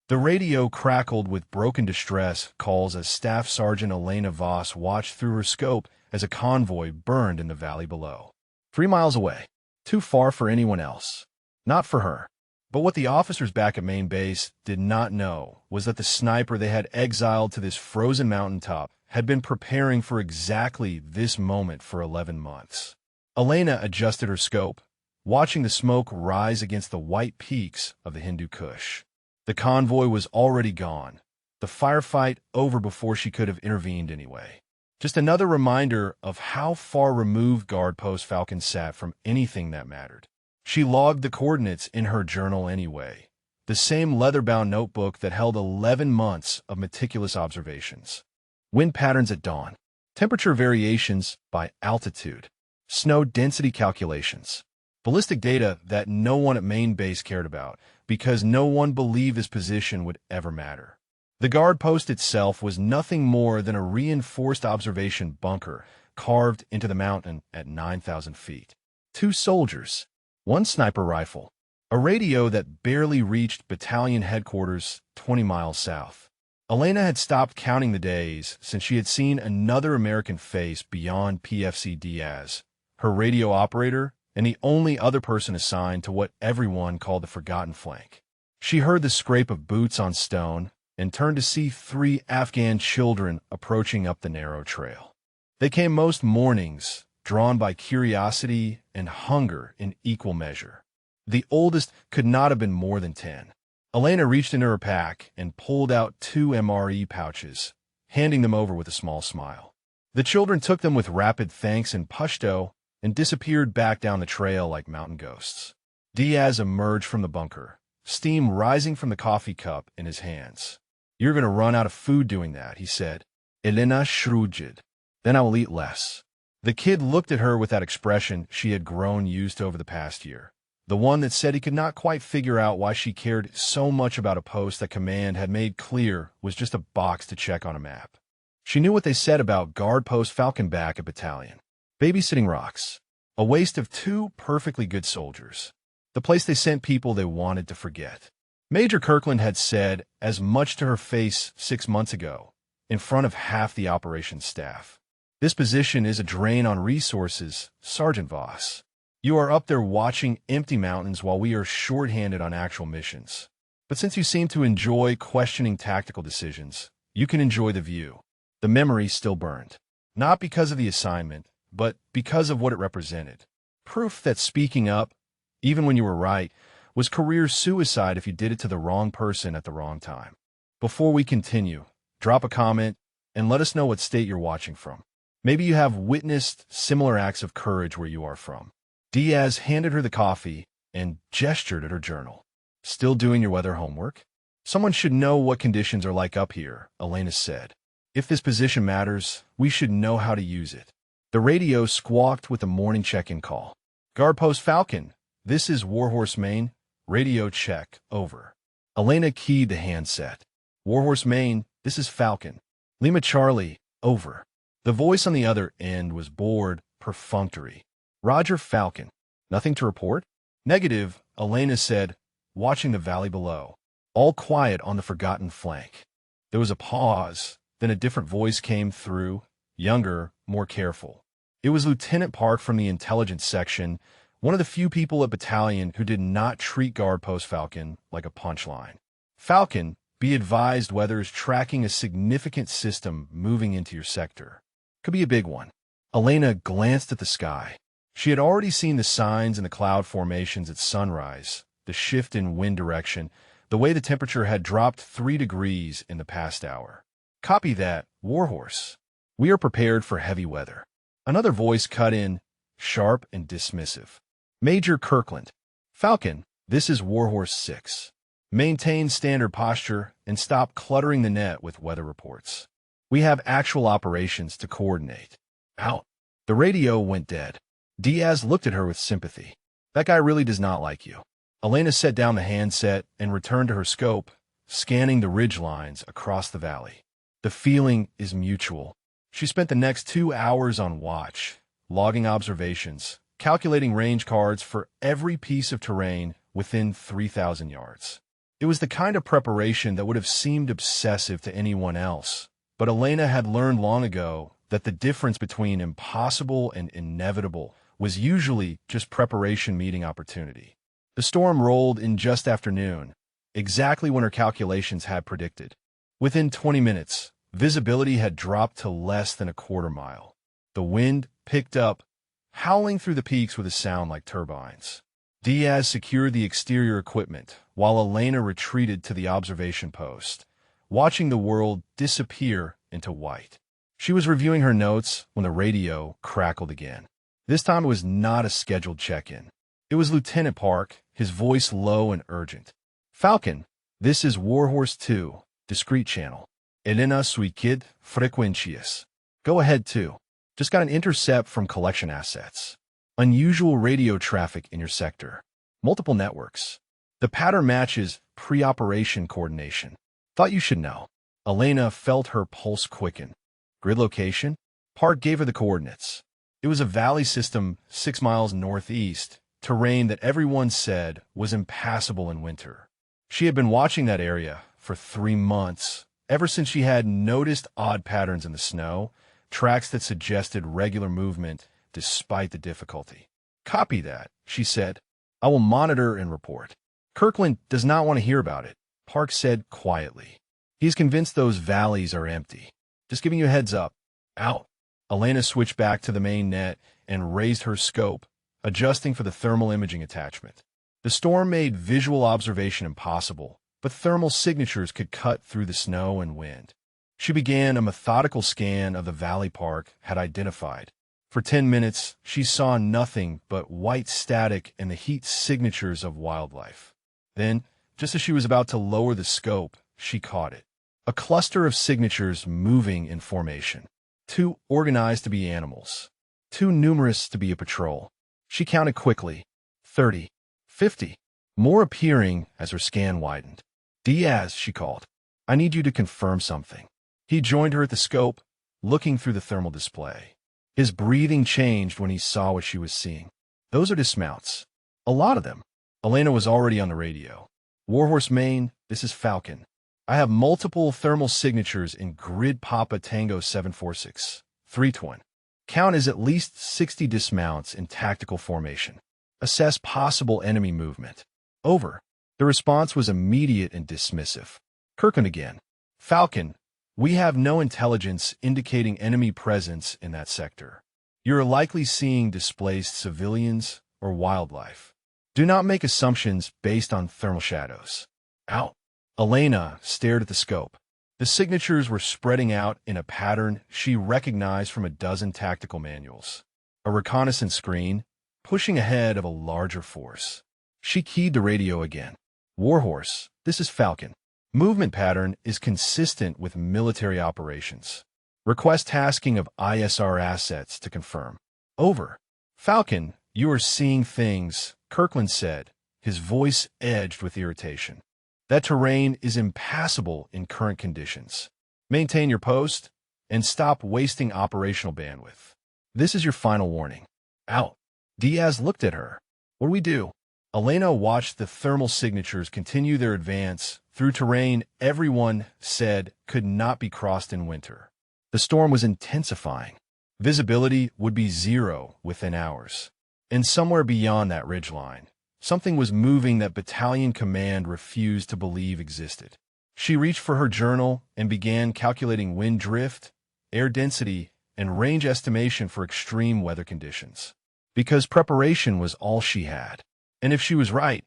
The radio crackled with broken distress calls as Staff Sergeant Elena Voss watched through her scope as a convoy burned in the valley below. 3 miles away. Too far for anyone else. Not for her. But what the officers back at main base did not know was that the sniper they had exiled to this frozen mountaintop had been preparing for exactly this moment for 11 months. Elena adjusted her scope, watching the smoke rise against the white peaks of the Hindu Kush. The convoy was already gone, the firefight over before she could have intervened anyway. Just another reminder of how far removed Guard Post Falcon sat from anything that mattered. She logged the coordinates in her journal anyway, the same leather-bound notebook that held 11 months of meticulous observations. Wind patterns at dawn, temperature variations by altitude, snow density calculations, ballistic data that no one at main base cared about because no one believed this position would ever matter. The guard post itself was nothing more than a reinforced observation bunker carved into the mountain at 9,000 feet. 2 soldiers, 1 sniper rifle, a radio that barely reached battalion headquarters 20 miles south. Elena had stopped counting the days since she had seen another American face beyond PFC Diaz, her radio operator, and the only other person assigned to what everyone called the forgotten flank. She heard the scrape of boots on stone and turned to see 3 Afghan children approaching up the narrow trail. They came most mornings, drawn by curiosity and hunger in equal measure. The oldest could not have been more than 10. Elena reached into her pack and pulled out 2 MRE pouches, handing them over with a small smile. The children took them with rapid thanks in Pashto and disappeared back down the trail like mountain ghosts. Diaz emerged from the bunker, steam rising from the coffee cup in his hands. "You're going to run out of food doing that," he said. Elena shrugged. "Then I will eat less." The kid looked at her with that expression she had grown used to over the past year, the one that said he could not quite figure out why she cared so much about a post that command had made clear was just a box to check on a map. She knew what they said about Guard Post Falcon back at battalion. Babysitting rocks. A waste of 2 perfectly good soldiers. The place they sent people they wanted to forget. Major Kirkland had said as much to her face 6 months ago, in front of half the operations staff. "This position is a drain on resources, Sergeant Voss. You are up there watching empty mountains while we are shorthanded on actual missions. But since you seem to enjoy questioning tactical decisions, you can enjoy the view." The memory still burned. Not because of the assignment, but because of what it represented. Proof that speaking up, even when you were right, was career suicide if you did it to the wrong person at the wrong time. Before we continue, drop a comment and let us know what state you're watching from. Maybe you have witnessed similar acts of courage where you are from. Diaz handed her the coffee and gestured at her journal. "Still doing your weather homework? Someone should know what conditions are like up here," Elena said. "If this position matters, we should know how to use it." The radio squawked with the morning check-in call. "Guard Post Falcon, this is Warhorse Main. Radio check, over." Elena keyed the handset. "Warhorse Main, this is Falcon. Lima Charlie, over." The voice on the other end was bored, perfunctory. "Roger, Falcon. Nothing to report?" "Negative," Elena said, watching the valley below. "All quiet on the forgotten flank." There was a pause, then a different voice came through, younger, more careful. It was Lieutenant Park from the intelligence section, one of the few people at battalion who did not treat Guard Post Falcon like a punchline. "Falcon, be advised weather is tracking a significant system moving into your sector. Could be a big one." Elena glanced at the sky. She had already seen the signs in the cloud formations at sunrise, the shift in wind direction, the way the temperature had dropped 3 degrees in the past hour. "Copy that, Warhorse. We are prepared for heavy weather." Another voice cut in, sharp and dismissive. "Major Kirkland. Falcon, this is Warhorse 6. Maintain standard posture and stop cluttering the net with weather reports. We have actual operations to coordinate." Out. The radio went dead. Diaz looked at her with sympathy. "That guy really does not like you." Elena set down the handset and returned to her scope, scanning the ridge lines across the valley. "The feeling is mutual." She spent the next 2 hours on watch, logging observations, calculating range cards for every piece of terrain within 3,000 yards. It was the kind of preparation that would have seemed obsessive to anyone else. But Elena had learned long ago that the difference between impossible and inevitable was usually just preparation meeting opportunity. The storm rolled in just after noon, exactly when her calculations had predicted. Within 20 minutes, visibility had dropped to less than a quarter mile. The wind picked up, howling through the peaks with a sound like turbines. Diaz secured the exterior equipment, while Elena retreated to the observation post, watching the world disappear into white. She was reviewing her notes when the radio crackled again. This time it was not a scheduled check-in. It was Lieutenant Park, his voice low and urgent. "Falcon, this is Warhorse 2, discrete channel. Elena Suikid Frecuencias. Go ahead, too. Just got an intercept from collection assets. Unusual radio traffic in your sector. Multiple networks. The pattern matches pre-operation coordination. Thought you should know." Elena felt her pulse quicken. Grid location? Park gave her the coordinates. It was a valley system 6 miles northeast, terrain that everyone said was impassable in winter. She had been watching that area for 3 months, ever since she had noticed odd patterns in the snow, tracks that suggested regular movement despite the difficulty. "Copy that," she said. "I will monitor and report." "Kirkland does not want to hear about it," Park said quietly. "He's convinced those valleys are empty. Just giving you a heads up." Out. Elena switched back to the main net and raised her scope, adjusting for the thermal imaging attachment. The storm made visual observation impossible, but thermal signatures could cut through the snow and wind. She began a methodical scan of the valley Park had identified. For 10 minutes, she saw nothing but white static and the heat signatures of wildlife. Then, just as she was about to lower the scope, she caught it. A cluster of signatures moving in formation. Too organized to be animals. Too numerous to be a patrol. She counted quickly. 30. 50. More appearing as her scan widened. "Diaz," she called. "I need you to confirm something." He joined her at the scope, looking through the thermal display. His breathing changed when he saw what she was seeing. "Those are dismounts. A lot of them." Elena was already on the radio. "Warhorse Main, this is Falcon. I have multiple thermal signatures in Grid Papa Tango 746. 320. Count is at least 60 dismounts in tactical formation. Assess possible enemy movement. Over." The response was immediate and dismissive. Kirkland again. "Falcon, we have no intelligence indicating enemy presence in that sector. You're likely seeing displaced civilians or wildlife. Do not make assumptions based on thermal shadows." Out. Elena stared at the scope. The signatures were spreading out in a pattern she recognized from a dozen tactical manuals. A reconnaissance screen, pushing ahead of a larger force. She keyed the radio again. "Warhorse, this is Falcon. Movement pattern is consistent with military operations. Request tasking of ISR assets to confirm." Over. "Falcon, you are seeing things," Kirkland said, his voice edged with irritation. "That terrain is impassable in current conditions. Maintain your post and stop wasting operational bandwidth. This is your final warning." Out. Diaz looked at her. "What do we do?" Elena watched the thermal signatures continue their advance through terrain everyone said could not be crossed in winter. The storm was intensifying. Visibility would be 0 within hours. And somewhere beyond that ridgeline, something was moving that battalion command refused to believe existed. She reached for her journal and began calculating wind drift, air density, and range estimation for extreme weather conditions. Because preparation was all she had. And if she was right,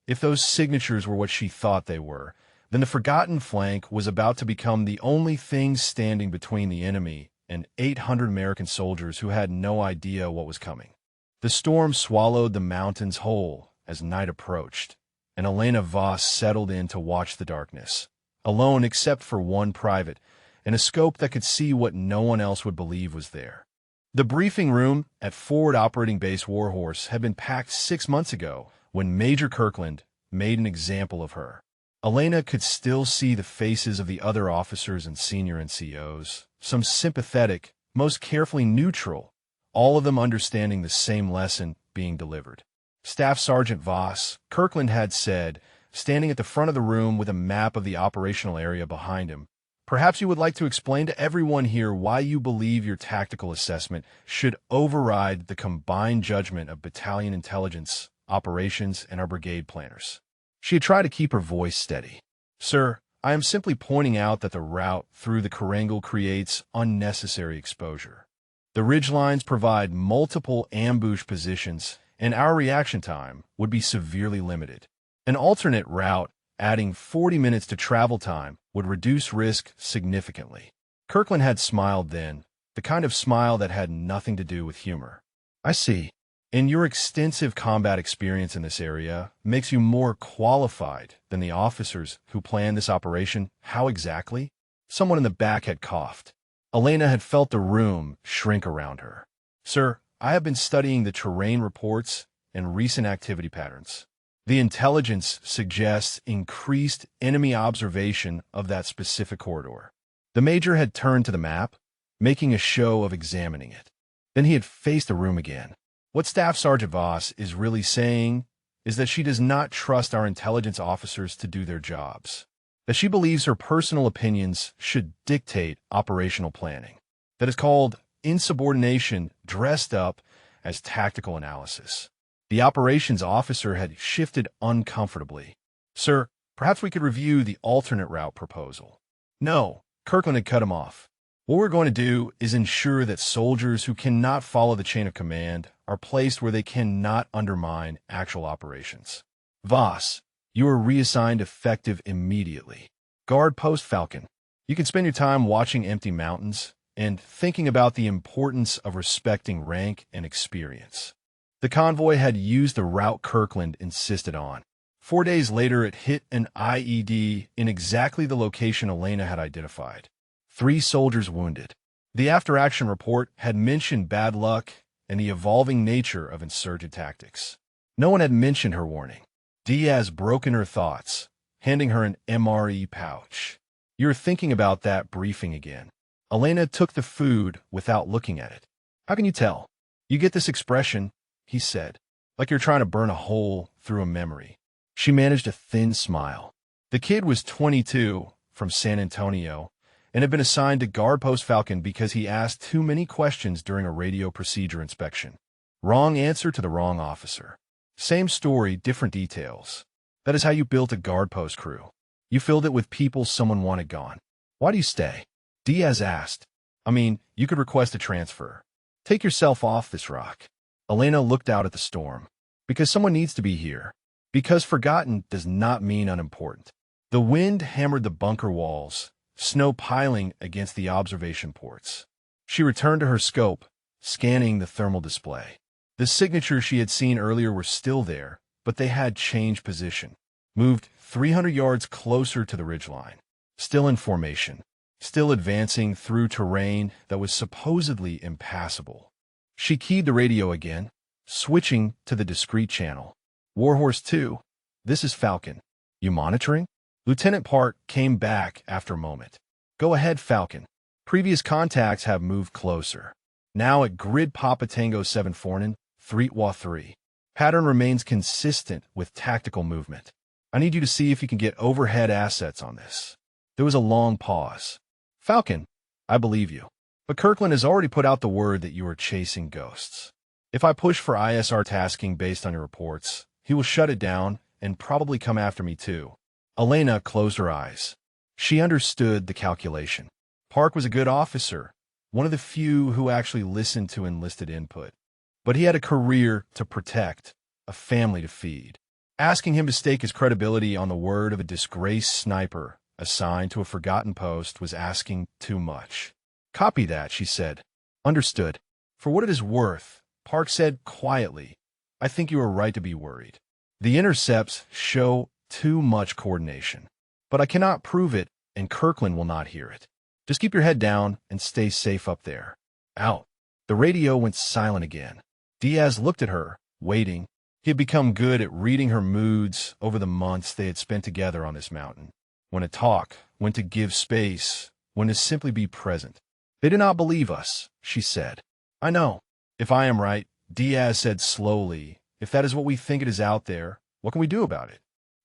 if those signatures were what she thought they were, then the forgotten flank was about to become the only thing standing between the enemy and 800 American soldiers who had no idea what was coming. The storm swallowed the mountains whole as night approached, and Elena Voss settled in to watch the darkness, alone except for one private, and a scope that could see what no one else would believe was there. The briefing room at Forward Operating Base Warhorse had been packed 6 months ago when Major Kirkland made an example of her. Elena could still see the faces of the other officers and senior NCOs, some sympathetic, most carefully neutral, all of them understanding the same lesson being delivered. Staff Sergeant Voss, Kirkland had said, standing at the front of the room with a map of the operational area behind him. Perhaps you would like to explain to everyone here why you believe your tactical assessment should override the combined judgment of battalion intelligence, operations, and our brigade planners. She had tried to keep her voice steady. Sir, I am simply pointing out that the route through the Korangal creates unnecessary exposure. The ridgelines provide multiple ambush positions, and our reaction time would be severely limited. An alternate route, adding 40 minutes to travel time, would reduce risk significantly. Kirkland had smiled then, the kind of smile that had nothing to do with humor. I see. And your extensive combat experience in this area makes you more qualified than the officers who planned this operation. How exactly? Someone in the back had coughed. Elena had felt the room shrink around her. Sir, I have been studying the terrain reports and recent activity patterns. The intelligence suggests increased enemy observation of that specific corridor. The major had turned to the map, making a show of examining it. Then he had faced the room again. What Staff Sergeant Voss is really saying is that she does not trust our intelligence officers to do their jobs, that she believes her personal opinions should dictate operational planning. That is called insubordination dressed up as tactical analysis. The operations officer had shifted uncomfortably. Sir, perhaps we could review the alternate route proposal. No, Kirkland had cut him off. What we're going to do is ensure that soldiers who cannot follow the chain of command are placed where they cannot undermine actual operations. Voss, you are reassigned effective immediately. Guard Post Falcon. You can spend your time watching empty mountains and thinking about the importance of respecting rank and experience. The convoy had used the route Kirkland insisted on. 4 days later, it hit an IED in exactly the location Elena had identified. 3 soldiers wounded. The after-action report had mentioned bad luck and the evolving nature of insurgent tactics. No one had mentioned her warning. Diaz broke in her thoughts, handing her an MRE pouch. You're thinking about that briefing again. Elena took the food without looking at it. How can you tell? You get this expression, he said, like you're trying to burn a hole through a memory. She managed a thin smile. The kid was 22, from San Antonio, and had been assigned to Guard Post Falcon because he asked too many questions during a radio procedure inspection. Wrong answer to the wrong officer. Same story, different details. That is how you built a guard post crew. You filled it with people someone wanted gone. Why do you stay? Diaz asked. I mean, you could request a transfer. Take yourself off this rock. Elena looked out at the storm. Because someone needs to be here. Because forgotten does not mean unimportant. The wind hammered the bunker walls, snow piling against the observation ports. She returned to her scope, scanning the thermal display. The signatures she had seen earlier were still there, but they had changed position, moved 300 yards closer to the ridgeline. Still in formation, still advancing through terrain that was supposedly impassable. She keyed the radio again, switching to the discrete channel. Warhorse 2, this is Falcon. You monitoring? Lieutenant Park came back after a moment. Go ahead, Falcon. Previous contacts have moved closer. Now at Grid Papa Tango 7 Fornin, 3-3. Pattern remains consistent with tactical movement. I need you to see if you can get overhead assets on this. There was a long pause. Falcon, I believe you. But Kirkland has already put out the word that you are chasing ghosts. If I push for ISR tasking based on your reports, he will shut it down and probably come after me too. Elena closed her eyes. She understood the calculation. Park was a good officer, one of the few who actually listened to enlisted input. But he had a career to protect, a family to feed. Asking him to stake his credibility on the word of a disgraced sniper assigned to a forgotten post was asking too much. Copy that, she said. Understood. For what it is worth, Park said quietly, I think you are right to be worried. The intercepts show too much coordination. But I cannot prove it, and Kirkland will not hear it. Just keep your head down and stay safe up there. Out. The radio went silent again. Diaz looked at her, waiting. He had become good at reading her moods over the months they had spent together on this mountain. When to talk, when to give space, when to simply be present. They do not believe us, she said. I know. If I am right, Diaz said slowly, if that is what we think it is out there, what can we do about it?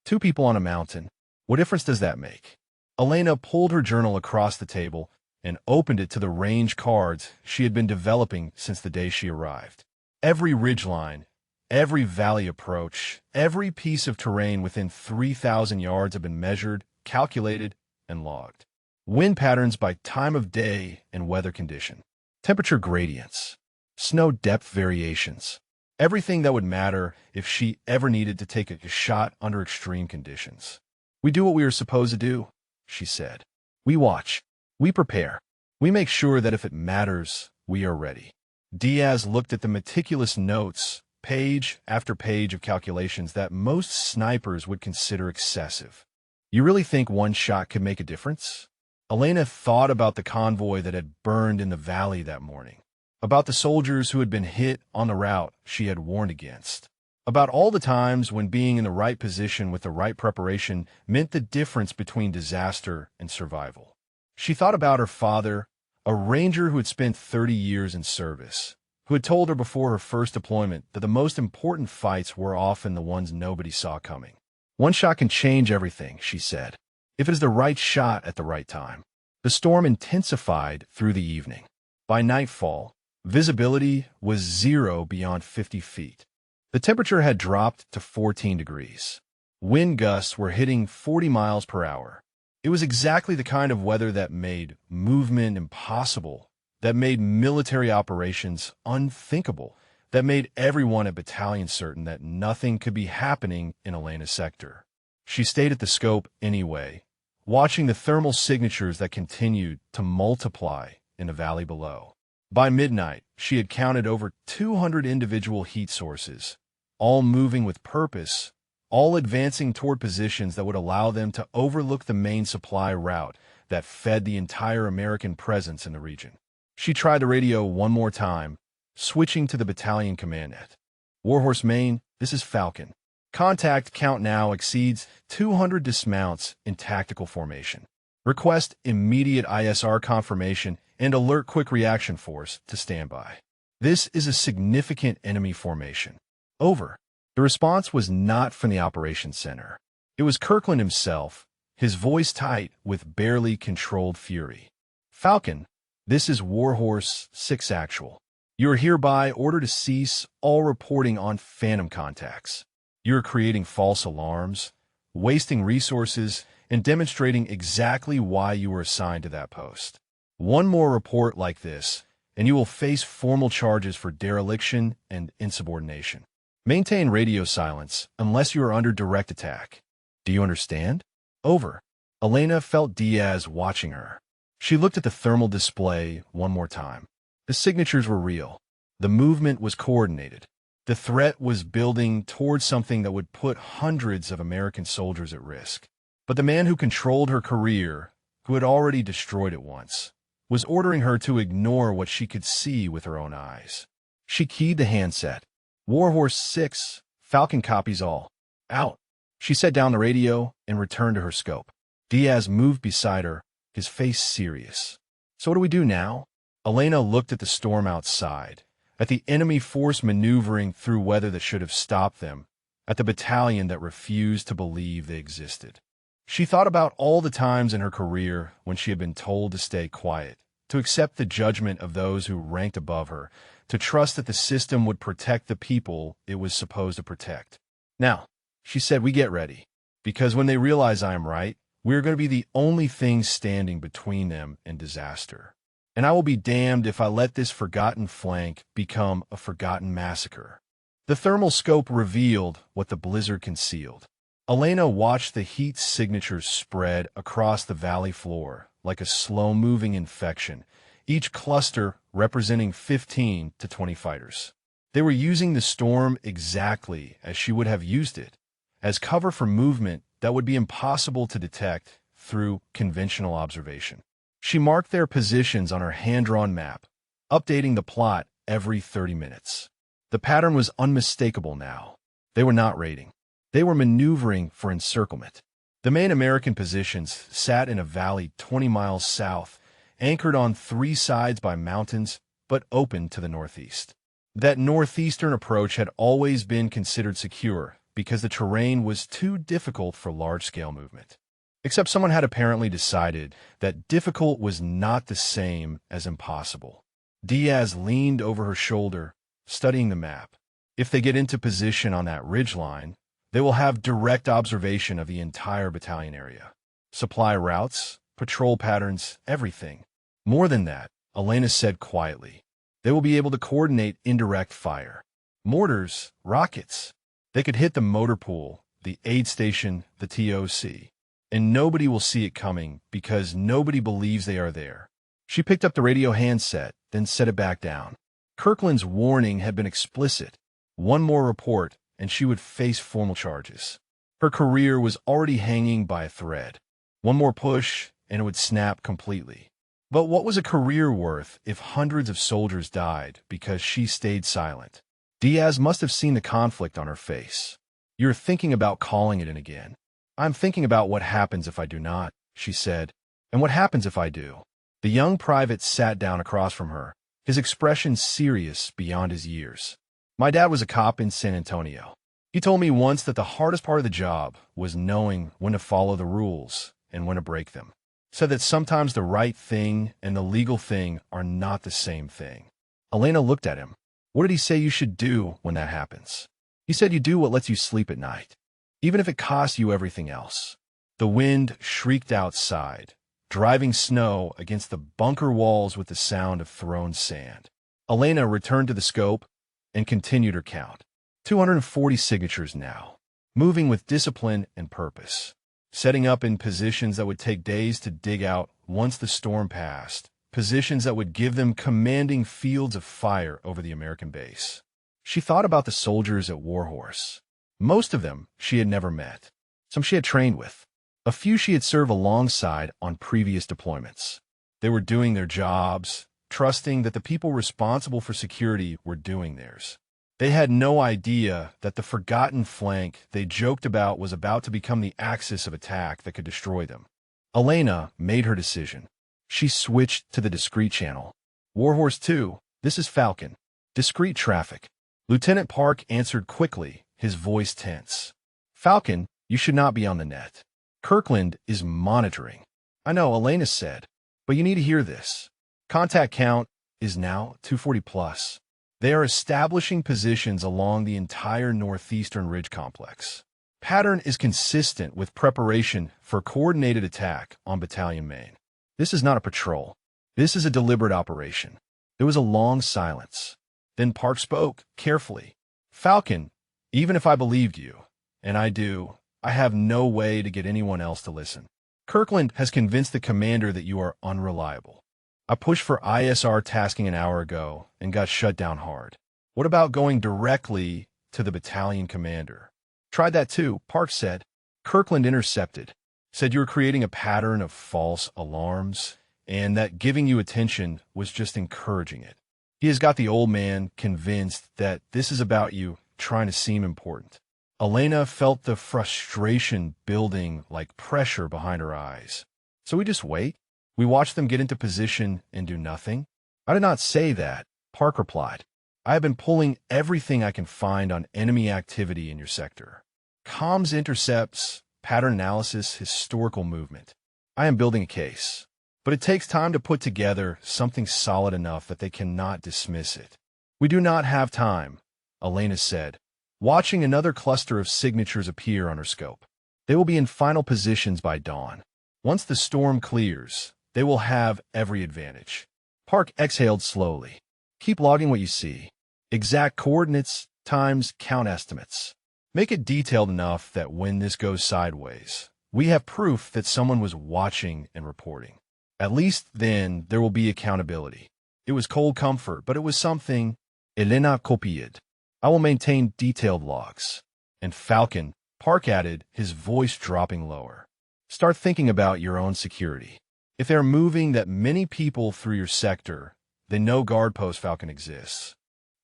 2 people on a mountain. What difference does that make? Elena pulled her journal across the table and opened it to the range cards she had been developing since the day she arrived. Every ridgeline, every valley approach, every piece of terrain within 3,000 yards had been measured, calculated, and logged. Wind patterns by time of day and weather condition. Temperature gradients. Snow depth variations. Everything that would matter if she ever needed to take a shot under extreme conditions. We do what we are supposed to do, she said. We watch. We prepare. We make sure that if it matters, we are ready. Diaz looked at the meticulous notes, page after page of calculations that most snipers would consider excessive. You really think one shot could make a difference? Elena thought about the convoy that had burned in the valley that morning, about the soldiers who had been hit on the route she had warned against, about all the times when being in the right position with the right preparation meant the difference between disaster and survival. She thought about her father, a ranger who had spent 30 years in service, who had told her before her first deployment that the most important fights were often the ones nobody saw coming. One shot can change everything, she said, if it is the right shot at the right time. The storm intensified through the evening. By nightfall, visibility was 0 beyond 50 feet. The temperature had dropped to 14 degrees. Wind gusts were hitting 40 miles per hour. It was exactly the kind of weather that made movement impossible, that made military operations unthinkable, that made everyone at battalion certain that nothing could be happening in Elena's sector. She stayed at the scope anyway, watching the thermal signatures that continued to multiply in the valley below. By midnight, she had counted over 200 individual heat sources, all moving with purpose, all advancing toward positions that would allow them to overlook the main supply route that fed the entire American presence in the region. She tried the radio one more time, switching to the battalion command net. Warhorse Maine, this is Falcon. Contact count now exceeds 200 dismounts in tactical formation. Request immediate ISR confirmation and alert quick reaction force to standby. This is a significant enemy formation. Over. The response was not from the operations center. It was Kirkland himself, his voice tight with barely controlled fury. Falcon, this is Warhorse 6 Actual. You are hereby ordered to cease all reporting on phantom contacts. You are creating false alarms, wasting resources, and demonstrating exactly why you were assigned to that post. One more report like this, and you will face formal charges for dereliction and insubordination. Maintain radio silence unless you are under direct attack. Do you understand? Over. Elena felt Diaz watching her. She looked at the thermal display one more time. The signatures were real. The movement was coordinated. The threat was building towards something that would put hundreds of American soldiers at risk. But the man who controlled her career, who had already destroyed it once, was ordering her to ignore what she could see with her own eyes. She keyed the handset. Warhorse 6, Falcon copies all. Out. She set down the radio and returned to her scope. Diaz moved beside her, his face serious. So what do we do now? Elena looked at the storm outside, at the enemy force maneuvering through weather that should have stopped them, at the battalion that refused to believe they existed. She thought about all the times in her career when she had been told to stay quiet, to accept the judgment of those who ranked above her, to trust that the system would protect the people it was supposed to protect. Now, she said, we get ready, because when they realize I am right, we are going to be the only thing standing between them and disaster. And I will be damned if I let this forgotten flank become a forgotten massacre. The thermal scope revealed what the blizzard concealed. Elena watched the heat signatures spread across the valley floor like a slow-moving infection, each cluster representing 15 to 20 fighters. They were using the storm exactly as she would have used it, as cover for movement that would be impossible to detect through conventional observation. She marked their positions on her hand-drawn map, updating the plot every 30 minutes. The pattern was unmistakable now. They were not raiding. They were maneuvering for encirclement. The main American positions sat in a valley 20 miles south, anchored on 3 sides by mountains, but open to the northeast. That northeastern approach had always been considered secure, because the terrain was too difficult for large-scale movement. Except someone had apparently decided that difficult was not the same as impossible. Diaz leaned over her shoulder, studying the map. If they get into position on that ridgeline, they will have direct observation of the entire battalion area. Supply routes, patrol patterns, everything. More than that, Elena said quietly, they will be able to coordinate indirect fire. Mortars, rockets. They could hit the motor pool, the aid station, the TOC. And nobody will see it coming because nobody believes they are there. She picked up the radio handset, then set it back down. Kirkland's warning had been explicit. One more report, and she would face formal charges. Her career was already hanging by a thread. One more push, and it would snap completely. But what was a career worth if hundreds of soldiers died because she stayed silent? Diaz must have seen the conflict on her face. You're thinking about calling it in again. I'm thinking about what happens if I do not, she said. And what happens if I do? The young private sat down across from her, his expression serious beyond his years. My dad was a cop in San Antonio. He told me once that the hardest part of the job was knowing when to follow the rules and when to break them. Said that sometimes the right thing and the legal thing are not the same thing. Elena looked at him. What did he say you should do when that happens? He said you do what lets you sleep at night, even if it costs you everything else. The wind shrieked outside, driving snow against the bunker walls with the sound of thrown sand. Elena returned to the scope and continued her count. 240 signatures now, moving with discipline and purpose, setting up in positions that would take days to dig out once the storm passed, positions that would give them commanding fields of fire over the American base. She thought about the soldiers at Warhorse. Most of them she had never met. Some she had trained with. A few she had served alongside on previous deployments. They were doing their jobs, trusting that the people responsible for security were doing theirs. They had no idea that the forgotten flank they joked about was about to become the axis of attack that could destroy them. Elena made her decision. She switched to the discreet channel. Warhorse 2, this is Falcon. Discreet traffic. Lieutenant Park answered quickly, his voice tense. Falcon, you should not be on the net. Kirkland is monitoring. I know, Elena said, but you need to hear this. Contact count is now 240 plus. They are establishing positions along the entire northeastern ridge complex. Pattern is consistent with preparation for coordinated attack on Battalion Main. This is not a patrol. This is a deliberate operation. There was a long silence. Then Park spoke, carefully. Falcon, even if I believed you, and I do, I have no way to get anyone else to listen. Kirkland has convinced the commander that you are unreliable. I pushed for ISR tasking an hour ago and got shut down hard. What about going directly to the battalion commander? Tried that too, Park said. Kirkland intercepted, said you were creating a pattern of false alarms, and that giving you attention was just encouraging it. He has got the old man convinced that this is about you trying to seem important. Elena felt the frustration building like pressure behind her eyes. So we just wait? We watch them get into position and do nothing? I did not say that, Park replied. I have been pulling everything I can find on enemy activity in your sector. Comms intercepts, pattern analysis, historical movement. I am building a case. But it takes time to put together something solid enough that they cannot dismiss it. We do not have time, Elena said, watching another cluster of signatures appear on her scope. They will be in final positions by dawn. Once the storm clears, they will have every advantage. Park exhaled slowly. Keep logging what you see. Exact coordinates, times, count estimates. Make it detailed enough that when this goes sideways, we have proof that someone was watching and reporting. At least then there will be accountability. It was cold comfort, but it was something. Elena copied. I will maintain detailed logs. And Falcon, Park added, his voice dropping lower. Start thinking about your own security. If they're moving that many people through your sector, then no guard post Falcon exists.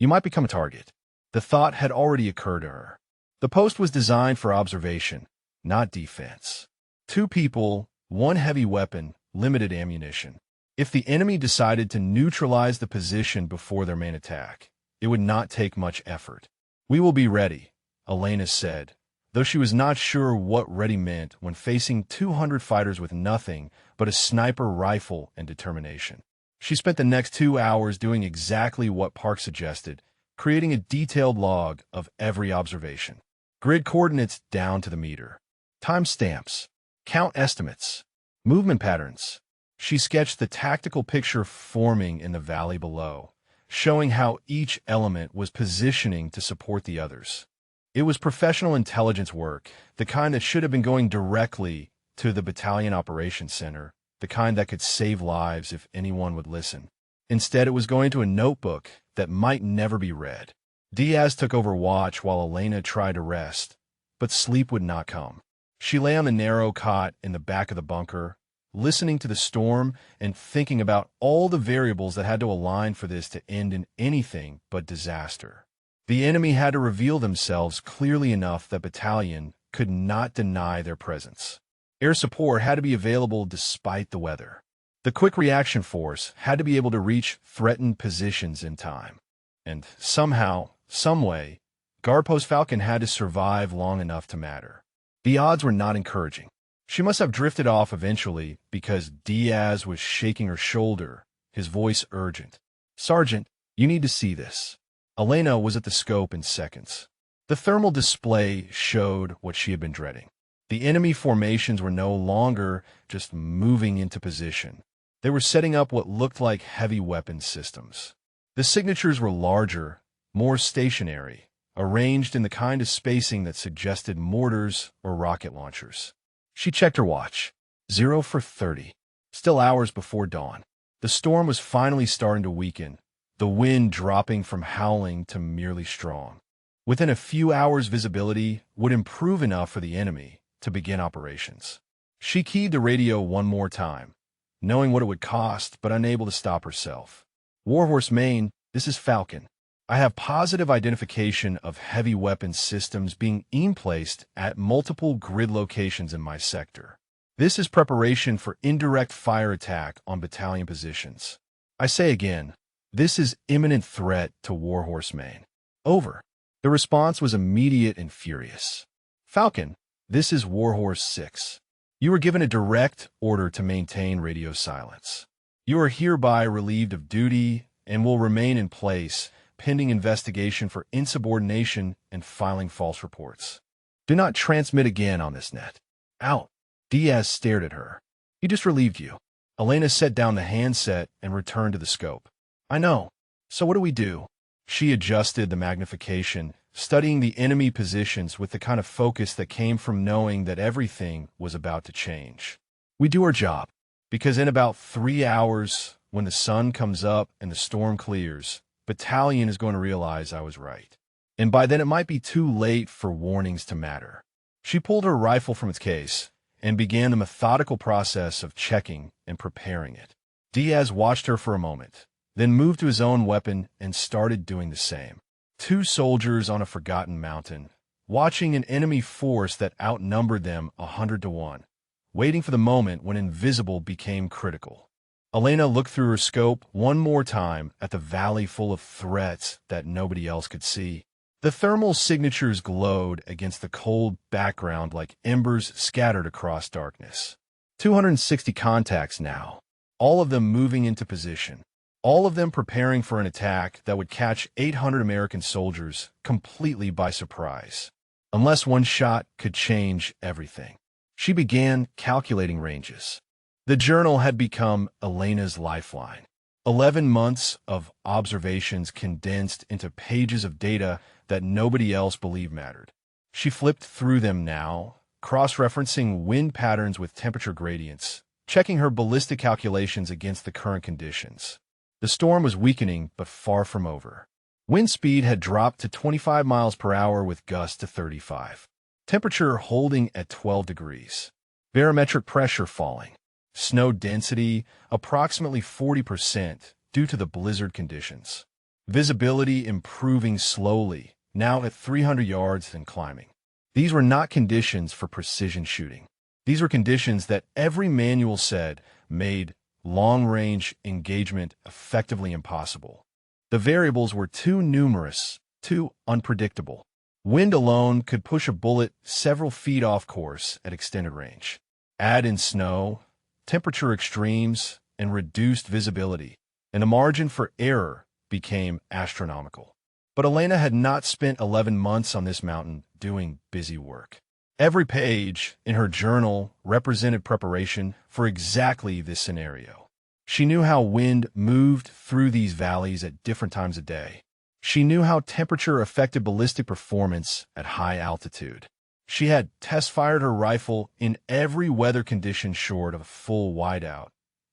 You might become a target. The thought had already occurred to her. The post was designed for observation, not defense. 2 people, 1 heavy weapon, limited ammunition. If the enemy decided to neutralize the position before their main attack, it would not take much effort. We will be ready, Elena said, though she was not sure what ready meant when facing 200 fighters with nothing but a sniper rifle and determination. She spent the next 2 hours doing exactly what Park suggested, creating a detailed log of every observation. Grid coordinates down to the meter. Time stamps. Count estimates. Movement patterns. She sketched the tactical picture forming in the valley below, showing how each element was positioning to support the others. It was professional intelligence work, the kind that should have been going directly to the battalion operations center, the kind that could save lives if anyone would listen. Instead, it was going to a notebook that might never be read. Diaz took over watch while Elena tried to rest, but sleep would not come. She lay on the narrow cot in the back of the bunker, listening to the storm and thinking about all the variables that had to align for this to end in anything but disaster. The enemy had to reveal themselves clearly enough that battalion could not deny their presence. Air support had to be available despite the weather. The quick reaction force had to be able to reach threatened positions in time. And somehow, someway, Guardpost Falcon had to survive long enough to matter. The odds were not encouraging. She must have drifted off eventually because Diaz was shaking her shoulder, his voice urgent. "Sergeant, you need to see this." Elena was at the scope in seconds. The thermal display showed what she had been dreading. The enemy formations were no longer just moving into position. They were setting up what looked like heavy weapons systems. The signatures were larger, more stationary, arranged in the kind of spacing that suggested mortars or rocket launchers. She checked her watch. 0 for 30. Still hours before dawn. The storm was finally starting to weaken, the wind dropping from howling to merely strong. Within a few hours, visibility would improve enough for the enemy to begin operations. She keyed the radio one more time, knowing what it would cost, but unable to stop herself. "Warhorse Maine, this is Falcon. I have positive identification of heavy weapons systems being placed at multiple grid locations in my sector. This is preparation for indirect fire attack on battalion positions. I say again, this is imminent threat to Warhorse Maine. Over." The response was immediate and furious. "Falcon, this is Warhorse 6. You were given a direct order to maintain radio silence. You are hereby relieved of duty and will remain in place pending investigation for insubordination and filing false reports. Do not transmit again on this net. Out." Diaz stared at her. "He just relieved you." Elena set down the handset and returned to the scope. "I know. So what do we do?" She adjusted the magnification, studying the enemy positions with the kind of focus that came from knowing that everything was about to change. "We do our job, because in about 3 hours, when the sun comes up and the storm clears, battalion is going to realize I was right. And by then it might be too late for warnings to matter." She pulled her rifle from its case and began the methodical process of checking and preparing it. Diaz watched her for a moment, then moved to his own weapon and started doing the same. 2 soldiers on a forgotten mountain, watching an enemy force that outnumbered them 100 to 1, waiting for the moment when invisible became critical. Elena looked through her scope one more time at the valley full of threats that nobody else could see. The thermal signatures glowed against the cold background like embers scattered across darkness. 260 contacts now, all of them moving into position. All of them preparing for an attack that would catch 800 American soldiers completely by surprise. Unless one shot could change everything. She began calculating ranges. The journal had become Elena's lifeline. 11 months of observations condensed into pages of data that nobody else believed mattered. She flipped through them now, cross-referencing wind patterns with temperature gradients, checking her ballistic calculations against the current conditions. The storm was weakening, but far from over. Wind speed had dropped to 25 miles per hour with gusts to 35. Temperature holding at 12 degrees. Barometric pressure falling. Snow density approximately 40% due to the blizzard conditions. Visibility improving slowly, now at 300 yards and climbing. These were not conditions for precision shooting. These were conditions that every manual said made long-range engagement effectively impossible. The variables were too numerous, too unpredictable. Wind alone could push a bullet several feet off course at extended range. Add in snow, temperature extremes, and reduced visibility, and the margin for error became astronomical. But Elena had not spent 11 months on this mountain doing busy work. Every page in her journal represented preparation for exactly this scenario. She knew how wind moved through these valleys at different times of day. She knew how temperature affected ballistic performance at high altitude. She had test-fired her rifle in every weather condition short of a full whiteout,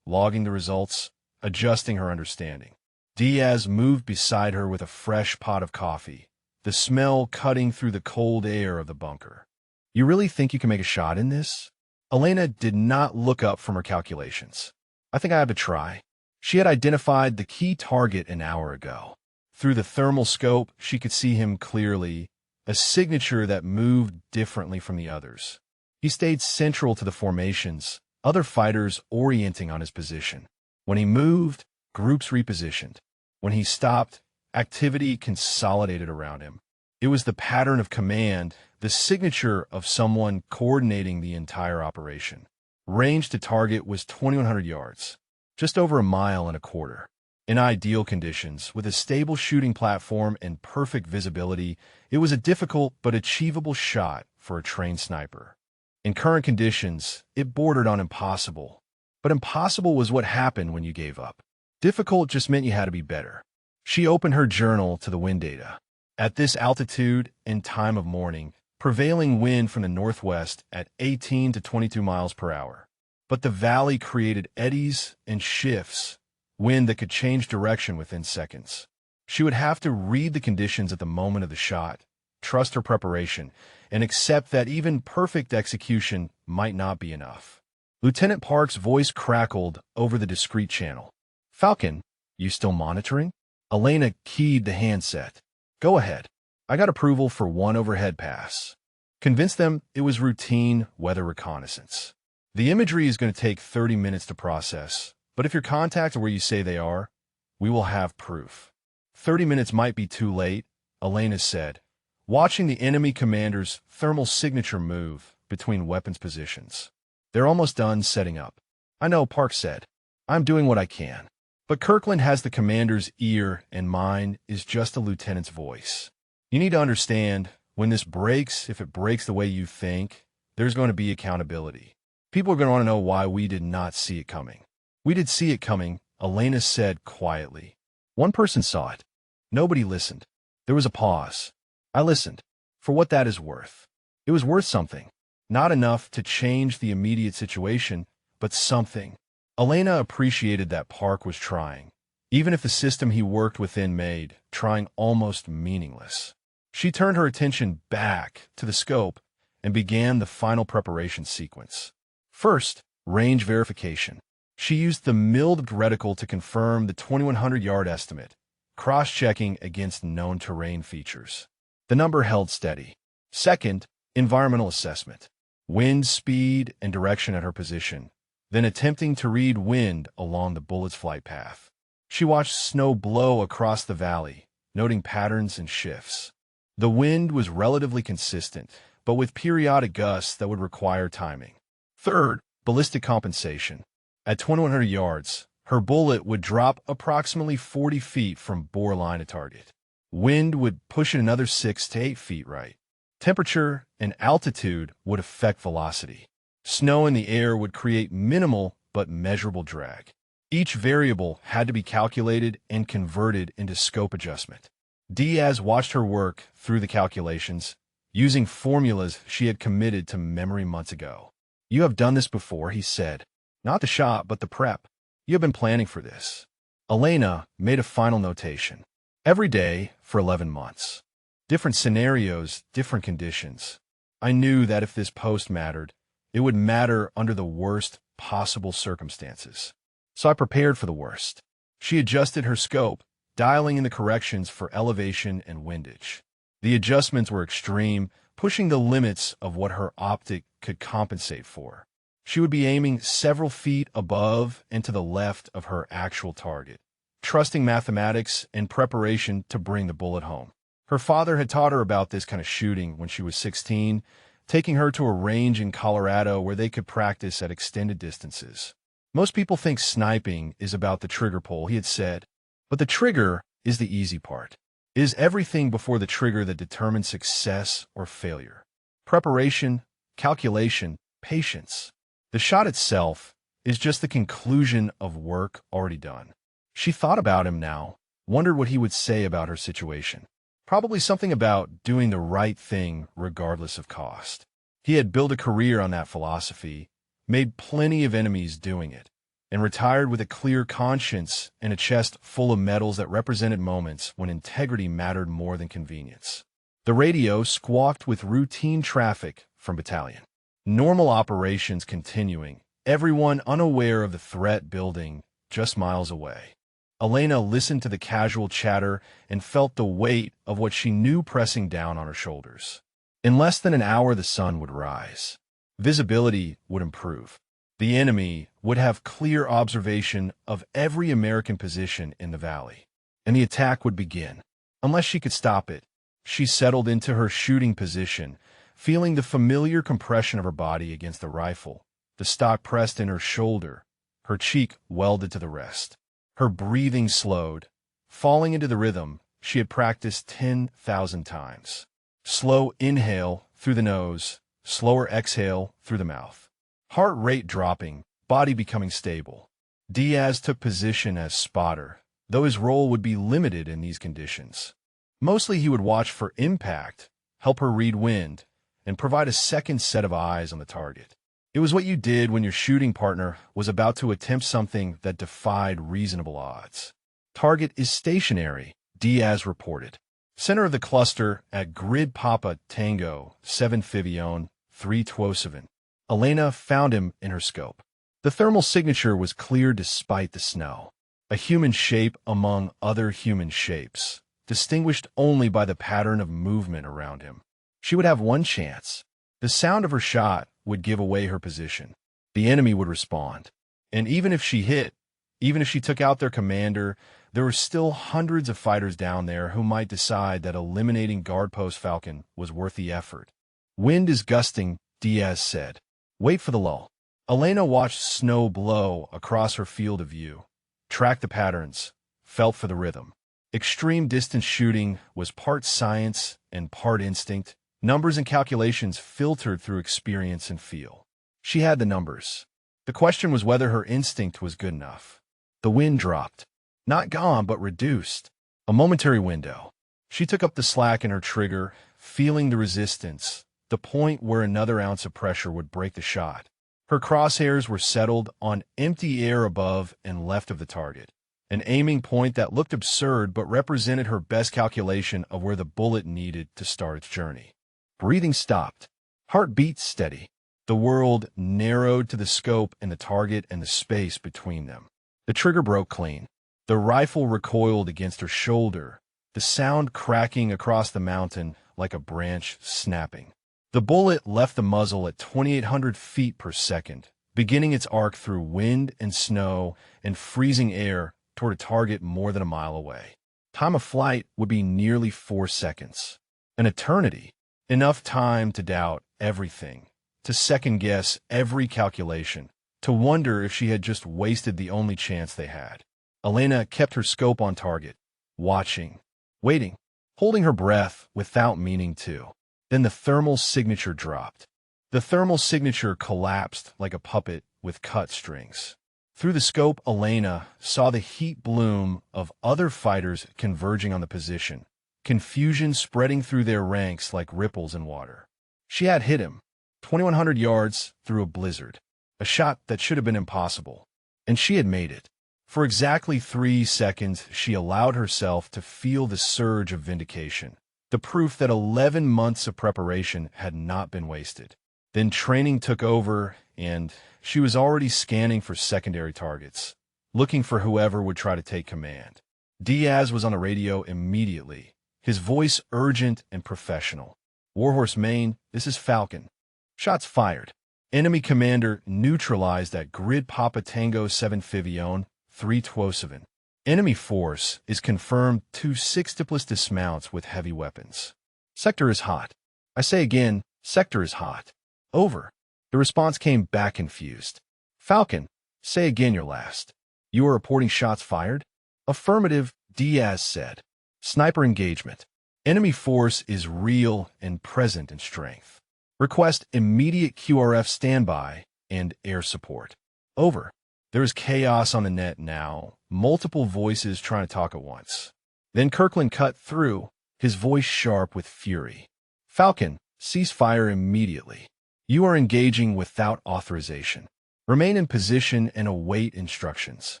logging the results, adjusting her understanding. Diaz moved beside her with a fresh pot of coffee, the smell cutting through the cold air of the bunker. "You really think you can make a shot in this?" Elena did not look up from her calculations. "I think I have to try." She had identified the key target an hour ago. Through the thermal scope, she could see him clearly, a signature that moved differently from the others. He stayed central to the formations, other fighters orienting on his position. When he moved, groups repositioned. When he stopped, activity consolidated around him. It was the pattern of command, the signature of someone coordinating the entire operation. Range to target was 2,100 yards, just over a mile and a quarter. In ideal conditions, with a stable shooting platform and perfect visibility, it was a difficult but achievable shot for a trained sniper. In current conditions, it bordered on impossible. But impossible was what happened when you gave up. Difficult just meant you had to be better. She opened her journal to the wind data. At this altitude and time of morning, prevailing wind from the northwest at 18 to 22 miles per hour. But the valley created eddies and shifts, wind that could change direction within seconds. She would have to read the conditions at the moment of the shot, trust her preparation, and accept that even perfect execution might not be enough. Lieutenant Park's voice crackled over the discreet channel. "Falcon, you still monitoring?" Elena keyed the handset. "Go ahead. I got approval for one overhead pass." Convince them it was routine weather reconnaissance. The imagery is going to take 30 minutes to process, but if your contacts are where you say they are, we will have proof. 30 minutes might be too late, Elena said, watching the enemy commander's thermal signature move between weapons positions. "They're almost done setting up." "I know," Park said. "I'm doing what I can." But Kirkland has the commander's ear, and mine is just a lieutenant's voice. You need to understand, when this breaks, if it breaks the way you think, there's going to be accountability. People are going to want to know why we did not see it coming. "We did see it coming," Elena said quietly. "One person saw it. Nobody listened." There was a pause. "I listened. For what that is worth." It was worth something. Not enough to change the immediate situation, but something. Elena appreciated that Park was trying, even if the system he worked within made trying almost meaningless. She turned her attention back to the scope and began the final preparation sequence. First, range verification. She used the milled reticle to confirm the 2,100-yard estimate, cross-checking against known terrain features. The number held steady. Second, environmental assessment. Wind speed and direction at her position, then attempting to read wind along the bullet's flight path. She watched snow blow across the valley, noting patterns and shifts. The wind was relatively consistent, but with periodic gusts that would require timing. Third, ballistic compensation. At 2,100 yards, her bullet would drop approximately 40 feet from bore line to target. Wind would push it another 6 to 8 feet right. Temperature and altitude would affect velocity. Snow in the air would create minimal but measurable drag. Each variable had to be calculated and converted into scope adjustment. Diaz watched her work through the calculations, using formulas she had committed to memory months ago. "You have done this before," he said. "Not the shot, but the prep. You have been planning for this." Elena made a final notation. "Every day for 11 months. Different scenarios, different conditions. I knew that if this post mattered, it would matter under the worst possible circumstances. So I prepared for the worst." She adjusted her scope, dialing in the corrections for elevation and windage. The adjustments were extreme, pushing the limits of what her optic could compensate for. She would be aiming several feet above and to the left of her actual target, trusting mathematics and preparation to bring the bullet home. Her father had taught her about this kind of shooting when she was 16, taking her to a range in Colorado where they could practice at extended distances. Most people think sniping is about the trigger pull, he had said, but the trigger is the easy part. It is everything before the trigger that determines success or failure. Preparation, calculation, patience. The shot itself is just the conclusion of work already done. She thought about him now, wondered what he would say about her situation. Probably something about doing the right thing regardless of cost. He had built a career on that philosophy, made plenty of enemies doing it, and retired with a clear conscience and a chest full of medals that represented moments when integrity mattered more than convenience. The radio squawked with routine traffic from battalion. Normal operations continuing, everyone unaware of the threat building just miles away. Elena listened to the casual chatter and felt the weight of what she knew pressing down on her shoulders. In less than an hour, the sun would rise. Visibility would improve. The enemy would have clear observation of every American position in the valley, and the attack would begin. Unless she could stop it, she settled into her shooting position, feeling the familiar compression of her body against the rifle, the stock pressed in her shoulder, her cheek welded to the rest. Her breathing slowed, falling into the rhythm she had practiced 10,000 times. Slow inhale through the nose, slower exhale through the mouth. Heart rate dropping, body becoming stable. Diaz took position as spotter, though his role would be limited in these conditions. Mostly he would watch for impact, help her read wind, and provide a second set of eyes on the target. It was what you did when your shooting partner was about to attempt something that defied reasonable odds. Target is stationary, Diaz reported. Center of the cluster at Grid Papa Tango 7 Fivione 3 Twosevin. Elena found him in her scope. The thermal signature was clear despite the snow. A human shape among other human shapes, distinguished only by the pattern of movement around him. She would have one chance. The sound of her shot would give away her position. The enemy would respond. And even if she hit, even if she took out their commander, there were still hundreds of fighters down there who might decide that eliminating Guard Post Falcon was worth the effort. Wind is gusting, Diaz said. Wait for the lull. Elena watched snow blow across her field of view, tracked the patterns, felt for the rhythm. Extreme distance shooting was part science and part instinct. Numbers and calculations filtered through experience and feel. She had the numbers. The question was whether her instinct was good enough. The wind dropped. Not gone, but reduced. A momentary window. She took up the slack in her trigger, feeling the resistance, the point where another ounce of pressure would break the shot. Her crosshairs were settled on empty air above and left of the target, an aiming point that looked absurd but represented her best calculation of where the bullet needed to start its journey. Breathing stopped. Heartbeat steady. The world narrowed to the scope and the target and the space between them. The trigger broke clean. The rifle recoiled against her shoulder, the sound cracking across the mountain like a branch snapping. The bullet left the muzzle at 2,800 feet per second, beginning its arc through wind and snow and freezing air toward a target more than a mile away. Time of flight would be nearly 4 seconds. An eternity. Enough time to doubt everything, to second-guess every calculation, to wonder if she had just wasted the only chance they had. Elena kept her scope on target, watching, waiting, holding her breath without meaning to. Then the thermal signature dropped. The thermal signature collapsed like a puppet with cut strings. Through the scope, Elena saw the heat bloom of other fighters converging on the position, confusion spreading through their ranks like ripples in water. She had hit him, 2,100 yards through a blizzard, a shot that should have been impossible, and she had made it. For exactly 3 seconds, she allowed herself to feel the surge of vindication, the proof that 11 months of preparation had not been wasted. Then training took over, and she was already scanning for secondary targets, looking for whoever would try to take command. Diaz was on the radio immediately, his voice urgent and professional. Warhorse Maine, this is Falcon. Shots fired. Enemy commander neutralized at Grid Papa Tango 7 Fivione 3 Twosevin. Enemy force is confirmed to 6 diplomas dismounts with heavy weapons. Sector is hot. I say again, sector is hot. Over. The response came back confused. Falcon, say again your last. You are reporting shots fired? Affirmative, Diaz said. Sniper engagement. Enemy force is real and present in strength. Request immediate QRF standby and air support. Over. There is chaos on the net now, multiple voices trying to talk at once. Then Kirkland cut through, his voice sharp with fury. Falcon, cease fire immediately. You are engaging without authorization. Remain in position and await instructions.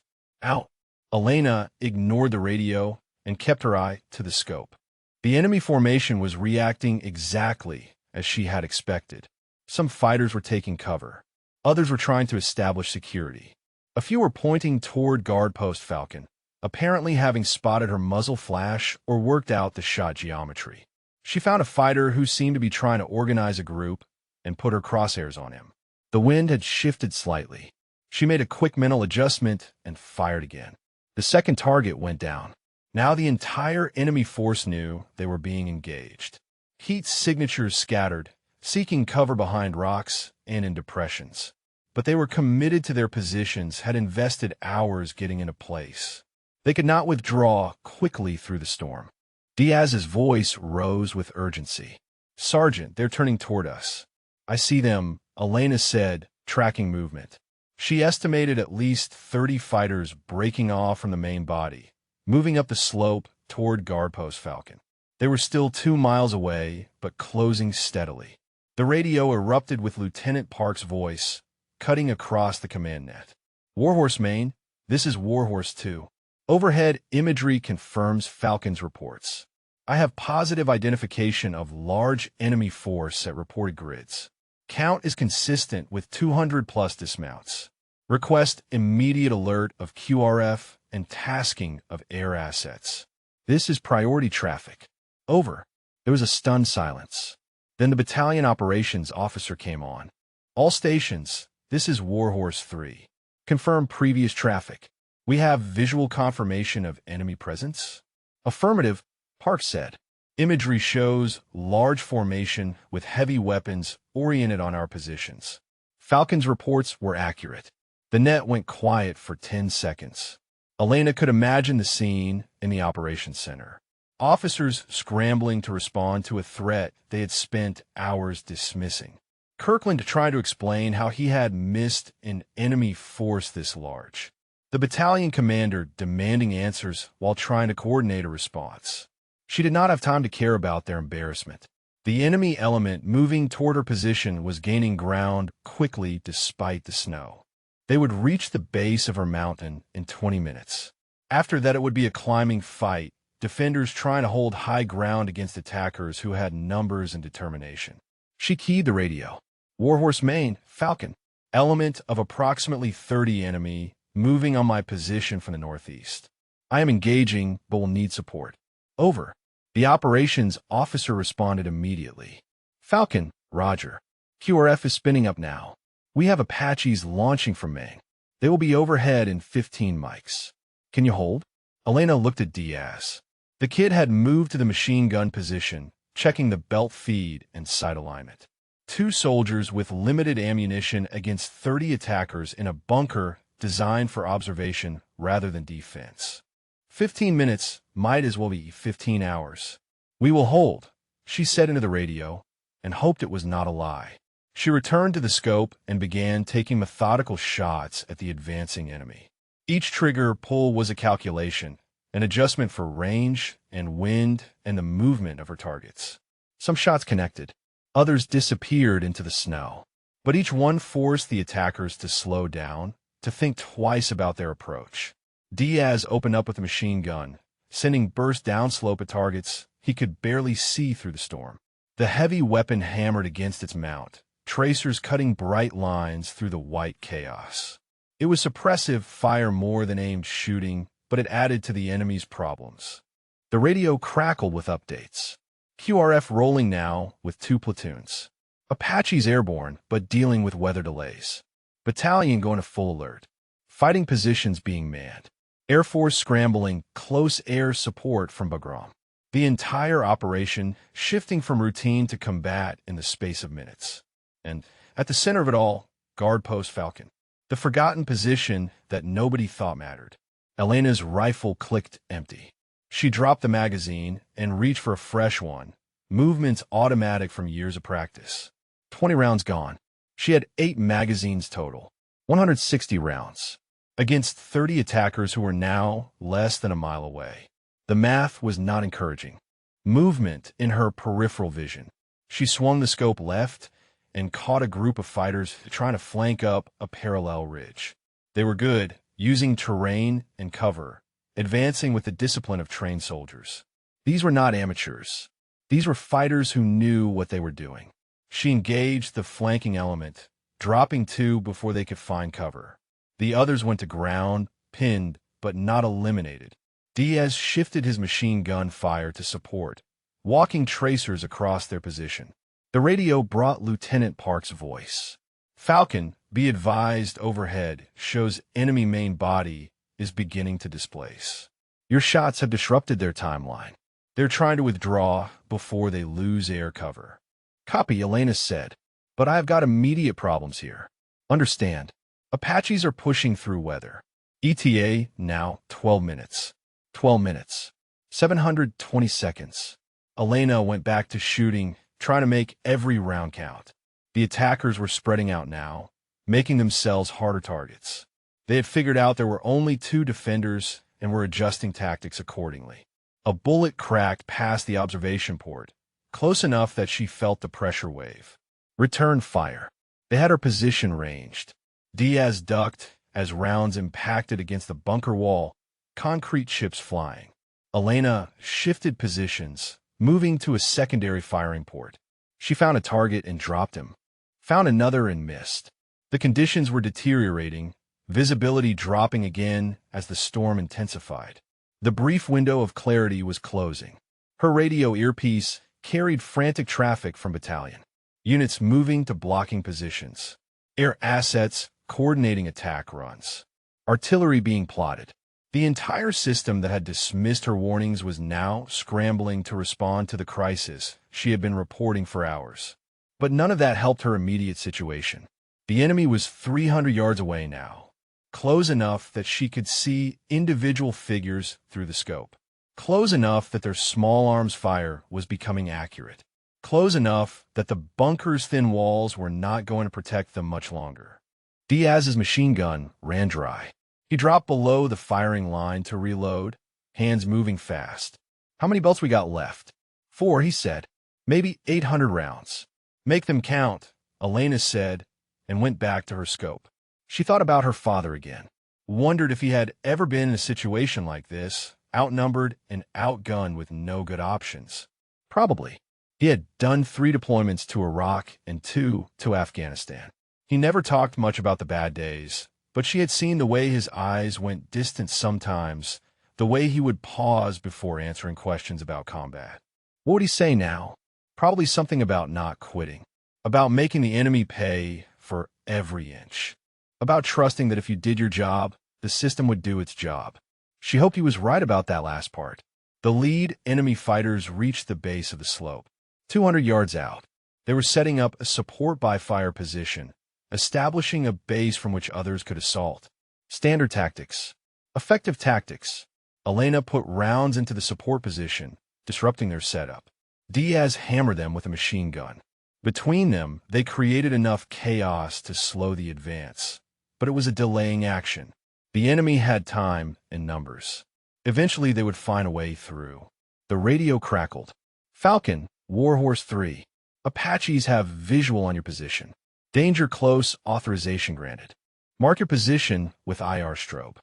Out. Elena ignored the radio and kept her eye to the scope. The enemy formation was reacting exactly as she had expected. Some fighters were taking cover. Others were trying to establish security. A few were pointing toward guard post Falcon, apparently having spotted her muzzle flash or worked out the shot geometry. She found a fighter who seemed to be trying to organize a group and put her crosshairs on him. The wind had shifted slightly. She made a quick mental adjustment and fired again. The second target went down. Now the entire enemy force knew they were being engaged. Heat signatures scattered, seeking cover behind rocks and in depressions. But they were committed to their positions, had invested hours getting into place. They could not withdraw quickly through the storm. Diaz's voice rose with urgency. Sergeant, they're turning toward us. I see them, Elena said, tracking movement. She estimated at least 30 fighters breaking off from the main body, moving up the slope toward guard post Falcon. They were still 2 miles away, but closing steadily. The radio erupted with Lieutenant Park's voice, cutting across the command net. Warhorse Main, this is Warhorse 2. Overhead imagery confirms Falcon's reports. I have positive identification of large enemy force at reported grids. Count is consistent with 200-plus dismounts. Request immediate alert of QRF and tasking of air assets. This is priority traffic. Over. There was a stunned silence. Then the battalion operations officer came on. All stations, this is Warhorse 3. Confirm previous traffic. We have visual confirmation of enemy presence? Affirmative, Park said. Imagery shows large formation with heavy weapons oriented on our positions. Falcon's reports were accurate. The net went quiet for 10 seconds. Elena could imagine the scene in the operations center. Officers scrambling to respond to a threat they had spent hours dismissing. Kirkland tried to explain how he had missed an enemy force this large. The battalion commander demanding answers while trying to coordinate a response. She did not have time to care about their embarrassment. The enemy element moving toward her position was gaining ground quickly despite the snow. They would reach the base of her mountain in 20 minutes. After that, it would be a climbing fight, defenders trying to hold high ground against attackers who had numbers and determination. She keyed the radio. Warhorse Main, Falcon. Element of approximately 30 enemy, moving on my position from the northeast. I am engaging, but will need support. Over. The operations officer responded immediately. Falcon, Roger. QRF is spinning up now. We have Apaches launching from Maine. They will be overhead in 15 mics. Can you hold? Elena looked at Diaz. The kid had moved to the machine gun position, checking the belt feed and sight alignment. 2 soldiers with limited ammunition against 30 attackers in a bunker designed for observation rather than defense. 15 minutes might as well be 15 hours. We will hold, she said into the radio, and hoped it was not a lie. She returned to the scope and began taking methodical shots at the advancing enemy. Each trigger pull was a calculation, an adjustment for range and wind and the movement of her targets. Some shots connected. Others disappeared into the snow. But each one forced the attackers to slow down, to think twice about their approach. Diaz opened up with a machine gun, sending burst downslope at targets he could barely see through the storm. The heavy weapon hammered against its mount, tracers cutting bright lines through the white chaos. It was suppressive fire more than aimed shooting, but it added to the enemy's problems. The radio crackled with updates. QRF rolling now with 2 platoons. Apaches airborne, but dealing with weather delays. Battalion going to full alert. Fighting positions being manned. Air Force scrambling close air support from Bagram. The entire operation shifting from routine to combat in the space of minutes. And at the center of it all, guard post Falcon. The forgotten position that nobody thought mattered. Elena's rifle clicked empty. She dropped the magazine and reached for a fresh one, movements automatic from years of practice. 20 rounds gone. She had 8 magazines total, 160 rounds, against 30 attackers who were now less than a mile away. The math was not encouraging. Movement in her peripheral vision. She swung the scope left and caught a group of fighters trying to flank up a parallel ridge. They were good, using terrain and cover, advancing with the discipline of trained soldiers. These were not amateurs. These were fighters who knew what they were doing. She engaged the flanking element, dropping 2 before they could find cover. The others went to ground, pinned, but not eliminated. Diaz shifted his machine gun fire to support, walking tracers across their position. The radio brought Lieutenant Park's voice. Falcon, be advised overhead, shows enemy main body is beginning to displace. Your shots have disrupted their timeline. They're trying to withdraw before they lose air cover. Copy, Elena said, but I've got immediate problems here. Understand, Apaches are pushing through weather. ETA now 12 minutes. 12 minutes. 720 seconds. Elena went back to shooting, trying to make every round count. The attackers were spreading out now, making themselves harder targets. They had figured out there were only 2 defenders and were adjusting tactics accordingly. A bullet cracked past the observation port, close enough that she felt the pressure wave. Return fire. They had her position ranged. Diaz ducked as rounds impacted against the bunker wall, concrete chips flying. Elena shifted positions, moving to a secondary firing port. She found a target and dropped him. Found another and missed. The conditions were deteriorating, visibility dropping again as the storm intensified. The brief window of clarity was closing. Her radio earpiece carried frantic traffic from battalion. Units moving to blocking positions. Air assets coordinating attack runs. Artillery being plotted. The entire system that had dismissed her warnings was now scrambling to respond to the crisis she had been reporting for hours. But none of that helped her immediate situation. The enemy was 300 yards away now, close enough that she could see individual figures through the scope, close enough that their small arms fire was becoming accurate, close enough that the bunker's thin walls were not going to protect them much longer. Diaz's machine gun ran dry. He dropped below the firing line to reload, hands moving fast. How many belts we got left? 4, he said. Maybe 800 rounds. Make them count, Elena said, and went back to her scope. She thought about her father again, wondered if he had ever been in a situation like this, outnumbered and outgunned with no good options. Probably. He had done 3 deployments to Iraq and 2 to Afghanistan. He never talked much about the bad days, but she had seen the way his eyes went distant sometimes, the way he would pause before answering questions about combat. What would he say now? Probably something about not quitting, about making the enemy pay for every inch, about trusting that if you did your job, the system would do its job. She hoped he was right about that last part. The lead enemy fighters reached the base of the slope. 200 yards out, they were setting up a support by fire position, establishing a base from which others could assault. Standard tactics. Effective tactics. Elena put rounds into the support position, disrupting their setup. Diaz hammered them with a machine gun. Between them, they created enough chaos to slow the advance. But it was a delaying action. The enemy had time and numbers. Eventually, they would find a way through. The radio crackled. Falcon, Warhorse 3. Apaches have visual on your position. Danger close, authorization granted. Mark your position with IR strobe.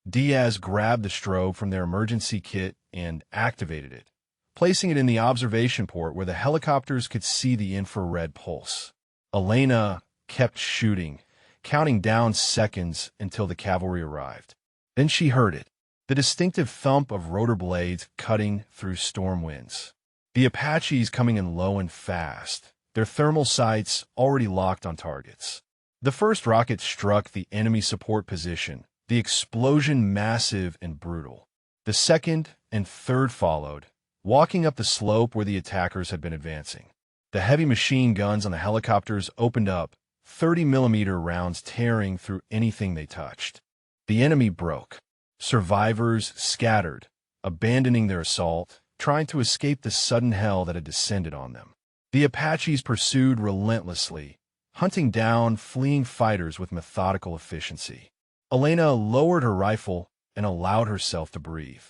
Diaz grabbed the strobe from their emergency kit and activated it, placing it in the observation port where the helicopters could see the infrared pulse. Elena kept shooting, counting down seconds until the cavalry arrived. Then she heard it, the distinctive thump of rotor blades cutting through storm winds. The Apaches coming in low and fast, their thermal sights already locked on targets. The first rocket struck the enemy support position, the explosion massive and brutal. The second and third followed, walking up the slope where the attackers had been advancing. The heavy machine guns on the helicopters opened up, 30-millimeter rounds tearing through anything they touched. The enemy broke. Survivors scattered, abandoning their assault, trying to escape the sudden hell that had descended on them. The Apaches pursued relentlessly, hunting down fleeing fighters with methodical efficiency. Elena lowered her rifle and allowed herself to breathe.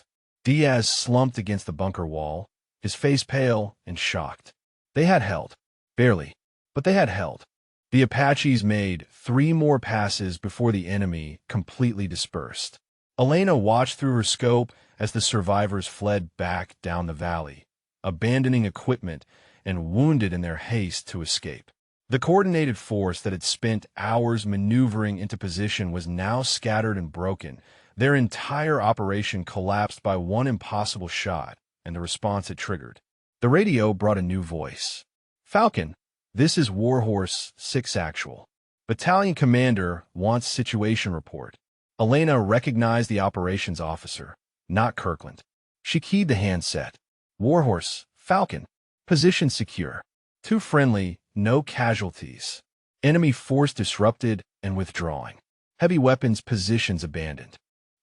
Diaz slumped against the bunker wall, his face pale and shocked. They had held. Barely, but they had held. The Apaches made 3 more passes before the enemy completely dispersed. Elena watched through her scope as the survivors fled back down the valley, abandoning equipment and wounded in their haste to escape. The coordinated force that had spent hours maneuvering into position was now scattered and broken. Their entire operation collapsed by one impossible shot and the response it triggered. The radio brought a new voice. "Falcon, this is Warhorse 6 Actual. Battalion Commander wants situation report." Elena recognized the operations officer, not Kirkland. She keyed the handset. "Warhorse, Falcon. Position secure. Too friendly, no casualties. Enemy force disrupted and withdrawing. Heavy weapons positions abandoned.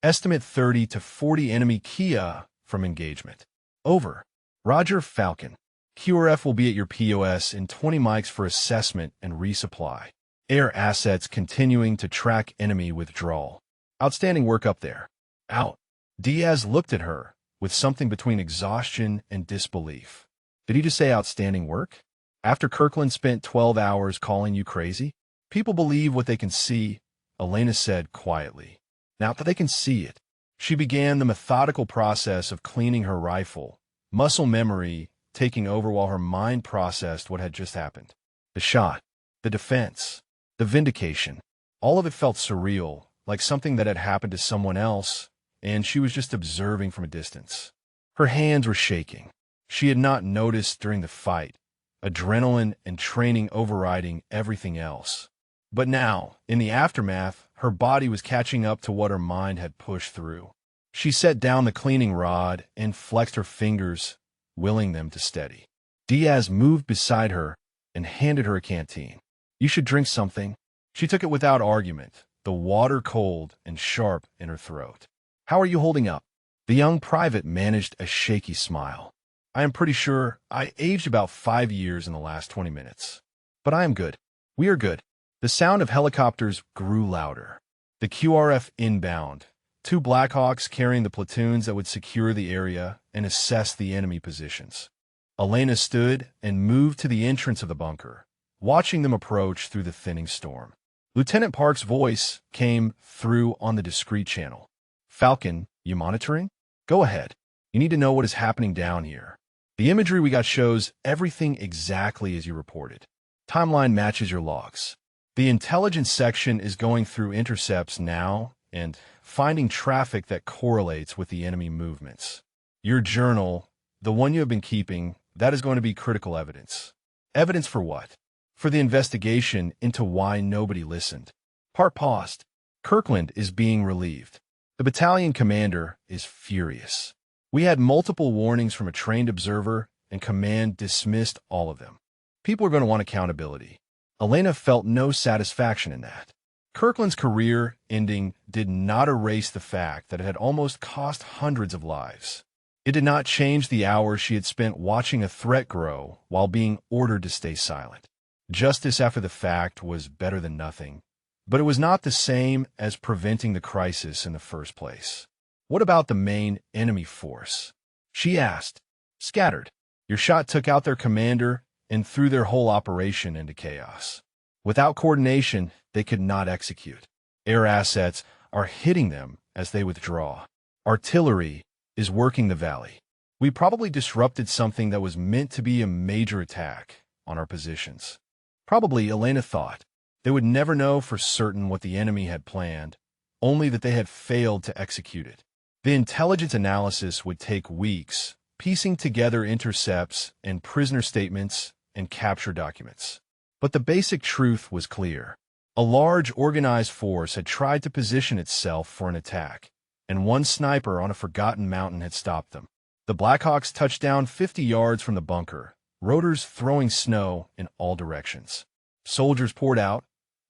Estimate 30 to 40 enemy Kia from engagement. Over. Roger, Falcon. QRF will be at your POS in 20 mics for assessment and resupply. Air assets continuing to track enemy withdrawal. Outstanding work up there. Out." Diaz looked at her with something between exhaustion and disbelief. Did he just say outstanding work? After Kirkland spent 12 hours calling you crazy? "People believe what they can see," Elena said quietly. "Now that they can see it." She began the methodical process of cleaning her rifle, muscle memory taking over while her mind processed what had just happened. The shot, the defense, the vindication. All of it felt surreal, like something that had happened to someone else, and she was just observing from a distance. Her hands were shaking. She had not noticed during the fight, adrenaline and training overriding everything else. But now, in the aftermath, her body was catching up to what her mind had pushed through. She set down the cleaning rod and flexed her fingers, willing them to steady. Diaz moved beside her and handed her a canteen. "You should drink something." She took it without argument, the water cold and sharp in her throat. "How are you holding up?" The young private managed a shaky smile. "I am pretty sure I aged about 5 years in the last 20 minutes. But I am good. We are good." The sound of helicopters grew louder. The QRF inbound, 2 Blackhawks carrying the platoons that would secure the area and assess the enemy positions. Elena stood and moved to the entrance of the bunker, watching them approach through the thinning storm. Lieutenant Park's voice came through on the discreet channel. "Falcon, you monitoring? Go ahead. You need to know what is happening down here. The imagery we got shows everything exactly as you reported. Timeline matches your logs. The intelligence section is going through intercepts now and finding traffic that correlates with the enemy movements. Your journal, the one you have been keeping, that is going to be critical evidence." "Evidence for what?" "For the investigation into why nobody listened." Park paused. "Kirkland is being relieved. The battalion commander is furious. We had multiple warnings from a trained observer, and command dismissed all of them. People are going to want accountability." Elena felt no satisfaction in that. Kirkland's career ending did not erase the fact that it had almost cost hundreds of lives. It did not change the hours she had spent watching a threat grow while being ordered to stay silent. Justice after the fact was better than nothing, but it was not the same as preventing the crisis in the first place. "What about the main enemy force?" she asked. "Scattered. Your shot took out their commander and threw their whole operation into chaos. Without coordination, they could not execute. Air assets are hitting them as they withdraw. Artillery is working the valley. We probably disrupted something that was meant to be a major attack on our positions." Probably, Elena thought. They would never know for certain what the enemy had planned, only that they had failed to execute it. The intelligence analysis would take weeks, piecing together intercepts and prisoner statements and capture documents. But the basic truth was clear. A large, organized force had tried to position itself for an attack, and one sniper on a forgotten mountain had stopped them. The Blackhawks touched down 50 yards from the bunker, rotors throwing snow in all directions. Soldiers poured out,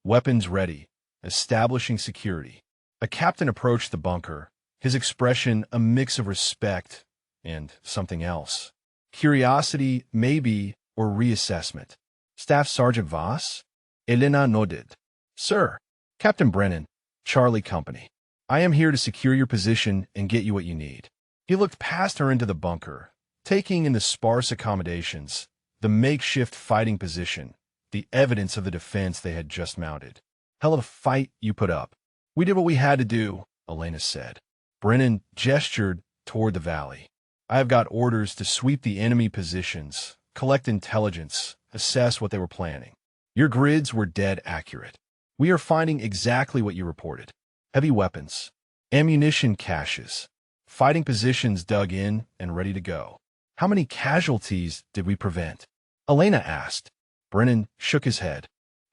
weapons ready, establishing security. A captain approached the bunker, his expression a mix of respect and something else. Curiosity, maybe, or reassessment. Staff Sergeant Voss? Elena nodded. Sir, Captain Brennan, Charlie Company. I am here to secure your position and get you what you need. He looked past her into the bunker, taking in the sparse accommodations, the makeshift fighting position, the evidence of the defense they had just mounted. Hell of a fight you put up. We did what we had to do, Elena said. Brennan gestured toward the valley. I have got orders to sweep the enemy positions, collect intelligence, assess what they were planning. Your grids were dead accurate. We are finding exactly what you reported. Heavy weapons, ammunition caches, fighting positions dug in and ready to go. How many casualties did we prevent? Elena asked. Brennan shook his head.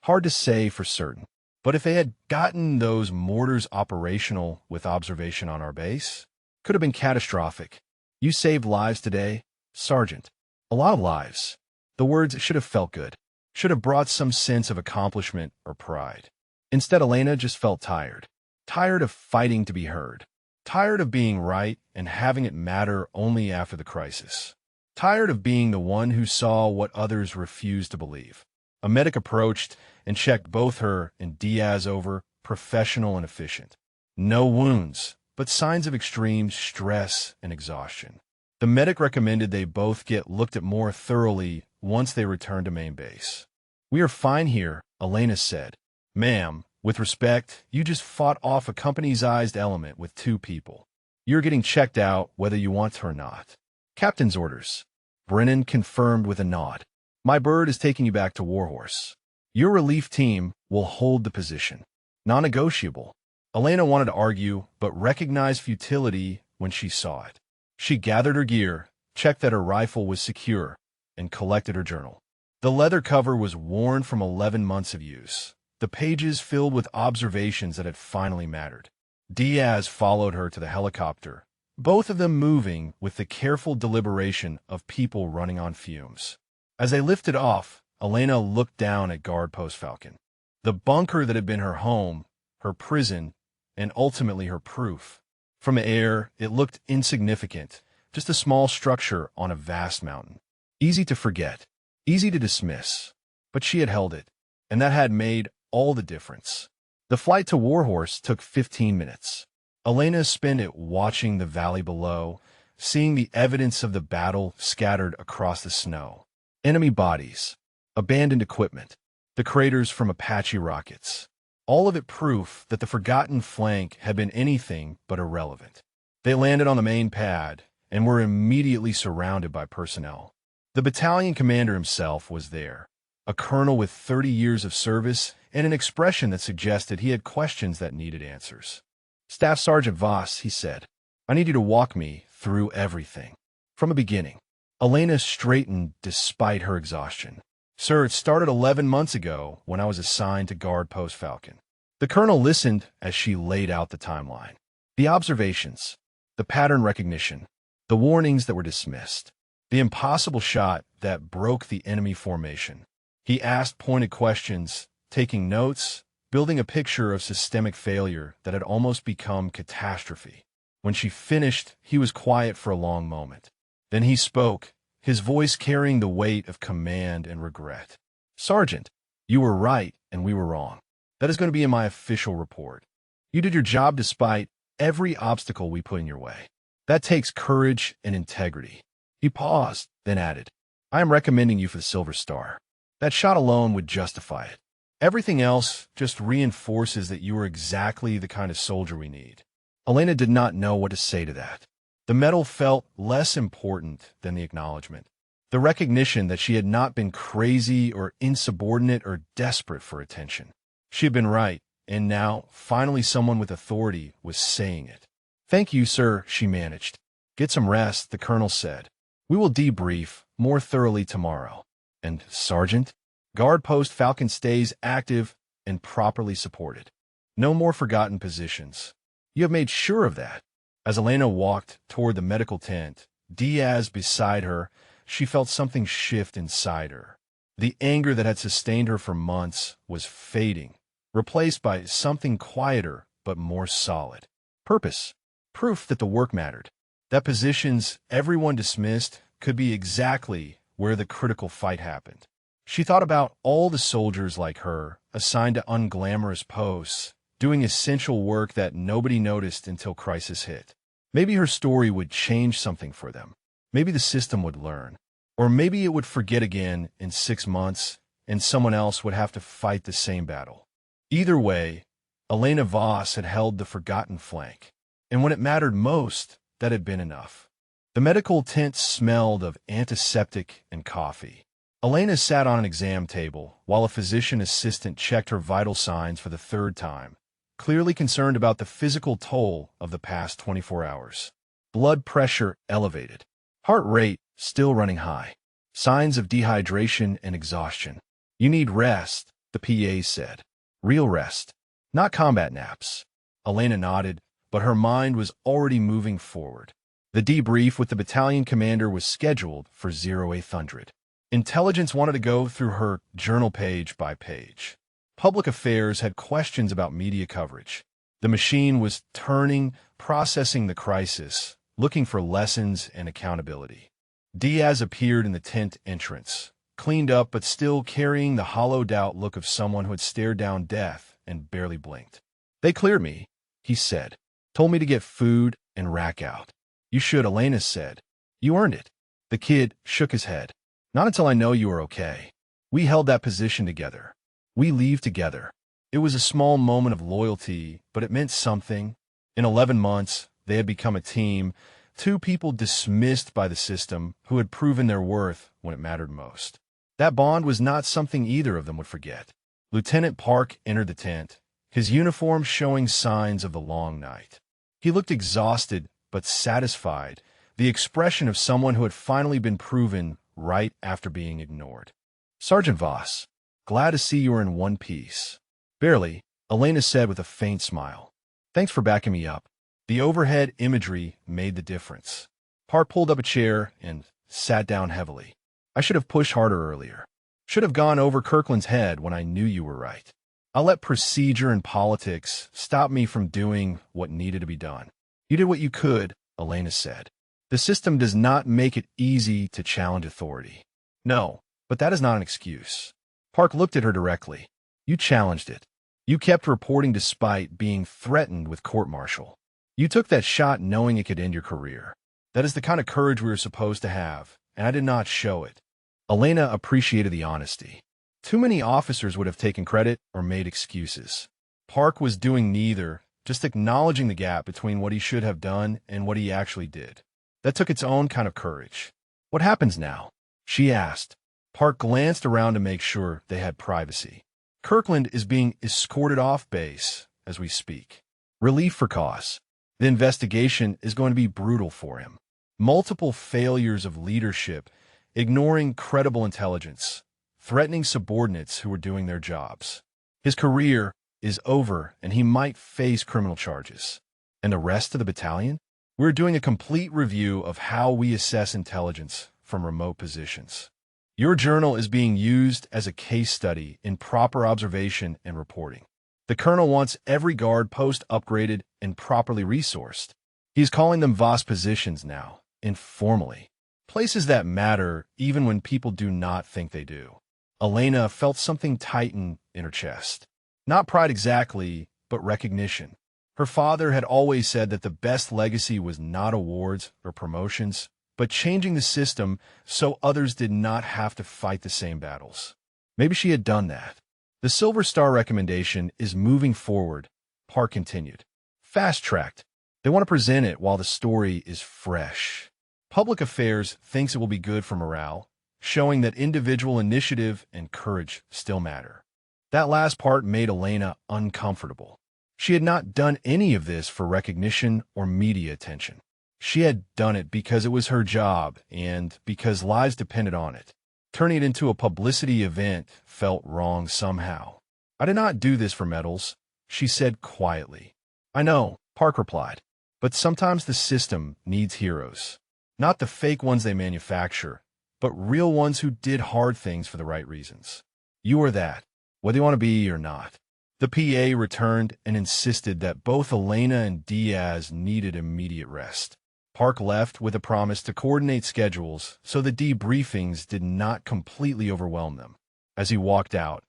Hard to say for certain. But if they had gotten those mortars operational with observation on our base, could have been catastrophic. You saved lives today, Sergeant. A lot of lives. The words should have felt good, should have brought some sense of accomplishment or pride. Instead, Elena just felt tired. Tired of fighting to be heard. Tired of being right and having it matter only after the crisis. Tired of being the one who saw what others refused to believe. A medic approached and checked both her and Diaz over, professional and efficient. No wounds, but signs of extreme stress and exhaustion. The medic recommended they both get looked at more thoroughly once they returned to main base. We are fine here, Elena said. Ma'am, with respect, you just fought off a company-sized element with 2 people. You're getting checked out whether you want to or not. Captain's orders. Brennan confirmed with a nod. My bird is taking you back to Warhorse. Your relief team will hold the position. Non-negotiable. Elena wanted to argue, but recognized futility when she saw it. She gathered her gear, checked that her rifle was secure, and collected her journal. The leather cover was worn from 11 months of use, the pages filled with observations that had finally mattered. Diaz followed her to the helicopter, both of them moving with the careful deliberation of people running on fumes. As they lifted off, Elena looked down at Guard Post Falcon. The bunker that had been her home, her prison, and ultimately her proof. From air, it looked insignificant, just a small structure on a vast mountain. Easy to forget, easy to dismiss, but she had held it, and that had made all the difference. The flight to Warhorse took 15 minutes. Elena spent it watching the valley below, seeing the evidence of the battle scattered across the snow. Enemy bodies, abandoned equipment, the craters from Apache rockets. All of it proof that the forgotten flank had been anything but irrelevant. They landed on the main pad and were immediately surrounded by personnel. The battalion commander himself was there, a colonel with 30 years of service and an expression that suggested he had questions that needed answers. Staff Sergeant Voss, he said, I need you to walk me through everything. From the beginning. Elena straightened despite her exhaustion. Sir, it started 11 months ago when I was assigned to Guard Post Falcon. The colonel listened as she laid out the timeline. The observations, the pattern recognition, the warnings that were dismissed, the impossible shot that broke the enemy formation. He asked pointed questions, taking notes, building a picture of systemic failure that had almost become catastrophe. When she finished, he was quiet for a long moment. Then he spoke, his voice carrying the weight of command and regret. Sergeant, you were right and we were wrong. That is going to be in my official report. You did your job despite every obstacle we put in your way. That takes courage and integrity. He paused, then added, I am recommending you for the Silver Star. That shot alone would justify it. Everything else just reinforces that you are exactly the kind of soldier we need. Elena did not know what to say to that. The medal felt less important than the acknowledgement. The recognition that she had not been crazy or insubordinate or desperate for attention. She had been right, and now, finally someone with authority was saying it. Thank you, sir, she managed. Get some rest, the colonel said. We will debrief more thoroughly tomorrow. And, Sergeant? Guard Post Falcon stays active and properly supported. No more forgotten positions. You have made sure of that. As Elena walked toward the medical tent, Diaz beside her, she felt something shift inside her. The anger that had sustained her for months was fading, replaced by something quieter but more solid. Purpose. Proof that the work mattered. That positions everyone dismissed could be exactly where the critical fight happened. She thought about all the soldiers like her, assigned to unglamorous posts, doing essential work that nobody noticed until crisis hit. Maybe her story would change something for them. Maybe the system would learn. Or maybe it would forget again in 6 months, and someone else would have to fight the same battle. Either way, Elena Vos had held the forgotten flank. And when it mattered most, that had been enough. The medical tent smelled of antiseptic and coffee. Elena sat on an exam table while a physician assistant checked her vital signs for the 3rd time, clearly concerned about the physical toll of the past 24 hours. Blood pressure elevated. Heart rate still running high. Signs of dehydration and exhaustion. You need rest, the PA said. Real rest, not combat naps. Elena nodded, but her mind was already moving forward. The debrief with the battalion commander was scheduled for 0800. Intelligence wanted to go through her journal page by page. Public affairs had questions about media coverage. The machine was turning, processing the crisis, looking for lessons and accountability. Diaz appeared in the tent entrance, cleaned up but still carrying the hollowed-out look of someone who had stared down death and barely blinked. "They cleared me," he said. "Told me to get food and rack out." "You should," Elena said. "You earned it." The kid shook his head. "Not until I know you are okay. We held that position together. We leave together." It was a small moment of loyalty, but it meant something. In 11 months, they had become a team, 2 people dismissed by the system who had proven their worth when it mattered most. That bond was not something either of them would forget. Lieutenant Park entered the tent, his uniform showing signs of the long night. He looked exhausted but satisfied, the expression of someone who had finally been proven right after being ignored. "Sergeant Vos, glad to see you are in one piece." "Barely," Elena said with a faint smile. "Thanks for backing me up." The overhead imagery made the difference. Park pulled up a chair and sat down heavily. "I should have pushed harder earlier. Should have gone over Kirkland's head when I knew you were right. I let procedure and politics stop me from doing what needed to be done." "You did what you could," Elena said. "The system does not make it easy to challenge authority." "No, but that is not an excuse." Park looked at her directly. "You challenged it. You kept reporting despite being threatened with court-martial. You took that shot knowing it could end your career. That is the kind of courage we were supposed to have, and I did not show it." Elena appreciated the honesty. Too many officers would have taken credit or made excuses. Park was doing neither, just acknowledging the gap between what he should have done and what he actually did. That took its own kind of courage. "What happens now?" she asked. Park glanced around to make sure they had privacy. "Kirkland is being escorted off base as we speak. Relief for cause. The investigation is going to be brutal for him. Multiple failures of leadership, ignoring credible intelligence, threatening subordinates who were doing their jobs. His career is over, and he might face criminal charges." "And the rest of the battalion?" "We're doing a complete review of how we assess intelligence from remote positions. Your journal is being used as a case study in proper observation and reporting. The colonel wants every guard post upgraded and properly resourced. He's calling them Vos positions now, informally. Places that matter even when people do not think they do." Elena felt something tighten in her chest. Not pride exactly, but recognition. Her father had always said that the best legacy was not awards or promotions, but changing the system so others did not have to fight the same battles. Maybe she had done that. "The Silver Star recommendation is moving forward," Park continued. "Fast-tracked. They want to present it while the story is fresh. Public affairs thinks it will be good for morale, showing that individual initiative and courage still matter." That last part made Elena uncomfortable. She had not done any of this for recognition or media attention. She had done it because it was her job and because lives depended on it. Turning it into a publicity event felt wrong somehow. I did not do this for medals, she said quietly. I know, Park replied, but sometimes the system needs heroes. Not the fake ones they manufacture, but real ones who did hard things for the right reasons. You are that, whether you want to be or not. The PA returned and insisted that both Elena and Diaz needed immediate rest. Park left with a promise to coordinate schedules so the debriefings did not completely overwhelm them. As he walked out,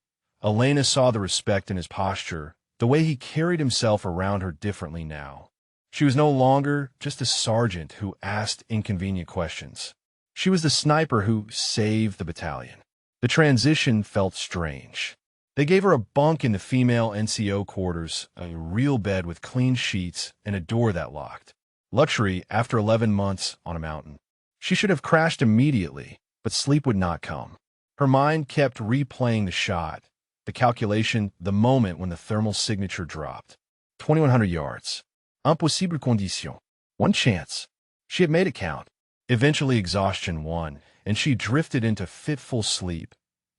Elena saw the respect in his posture, the way he carried himself around her differently now. She was no longer just a sergeant who asked inconvenient questions. She was the sniper who saved the battalion. The transition felt strange. They gave her a bunk in the female NCO quarters, a real bed with clean sheets, and a door that locked. Luxury after 11 months on a mountain. She should have crashed immediately, but sleep would not come. Her mind kept replaying the shot, the calculation, the moment when the thermal signature dropped. 2,100 yards. Impossible condition. One chance. She had made it count. Eventually exhaustion won, and she drifted into fitful sleep,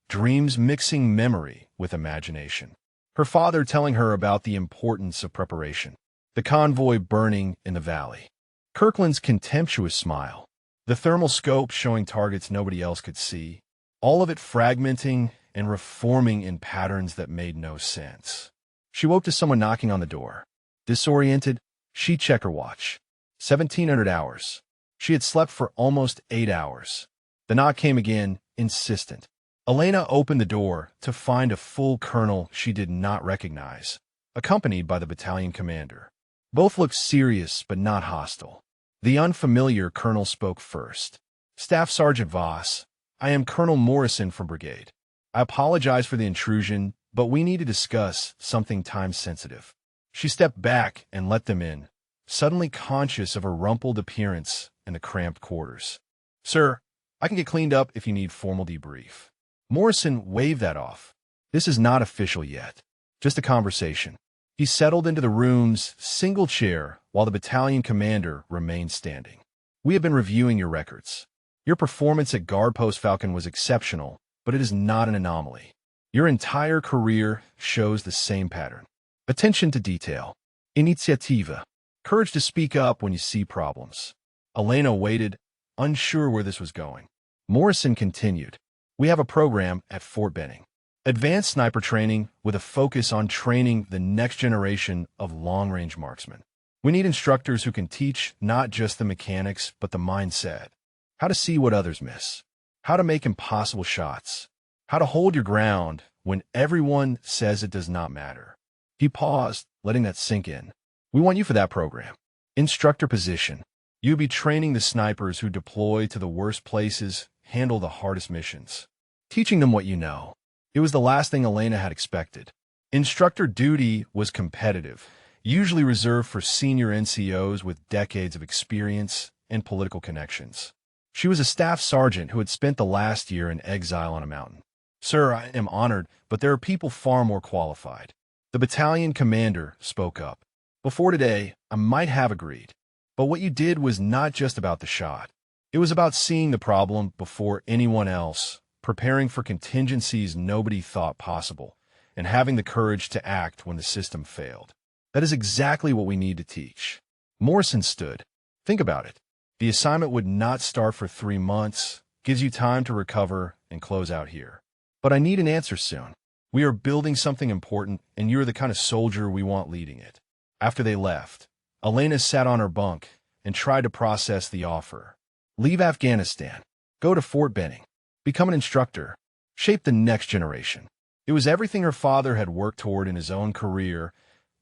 dreams mixing memory with imagination. Her father telling her about the importance of preparation. The convoy burning in the valley. Kirkland's contemptuous smile. The thermal scope showing targets nobody else could see. All of it fragmenting and reforming in patterns that made no sense. She woke to someone knocking on the door. Disoriented, she checked her watch. 1,700 hours. She had slept for almost 8 hours. The knock came again, insistent. Elena opened the door to find a full colonel she did not recognize, accompanied by the battalion commander. Both looked serious but not hostile. The unfamiliar colonel spoke first. Staff Sergeant Voss, I am Colonel Morrison from Brigade. I apologize for the intrusion, but we need to discuss something time-sensitive. She stepped back and let them in, suddenly conscious of her rumpled appearance in the cramped quarters. Sir, I can get cleaned up if you need formal debrief. Morrison waved that off. This is not official yet. Just a conversation. He settled into the room's single chair while the battalion commander remained standing. We have been reviewing your records. Your performance at Guard Post Falcon was exceptional, but it is not an anomaly. Your entire career shows the same pattern. Attention to detail. Initiativa. Courage to speak up when you see problems. Elena waited, unsure where this was going. Morrison continued. We have a program at Fort Benning. Advanced sniper training with a focus on training the next generation of long-range marksmen. We need instructors who can teach not just the mechanics, but the mindset. How to see what others miss. How to make impossible shots. How to hold your ground when everyone says it does not matter. He paused, letting that sink in. We want you for that program. Instructor position. You'll be training the snipers who deploy to the worst places, handle the hardest missions. Teaching them what you know. It was the last thing Elena had expected. Instructor duty was competitive, usually reserved for senior NCOs with decades of experience and political connections. She was a staff sergeant who had spent the last year in exile on a mountain. Sir, I am honored, but there are people far more qualified. The battalion commander spoke up. Before today, I might have agreed. But what you did was not just about the shot. It was about seeing the problem before anyone else, preparing for contingencies nobody thought possible, and having the courage to act when the system failed. That is exactly what we need to teach. Morrison stood. Think about it. The assignment would not start for 3 months, gives you time to recover and close out here. But I need an answer soon. We are building something important, and you're the kind of soldier we want leading it. After they left, Elena sat on her bunk and tried to process the offer. Leave Afghanistan. Go to Fort Benning. Become an instructor. Shape the next generation. It was everything her father had worked toward in his own career,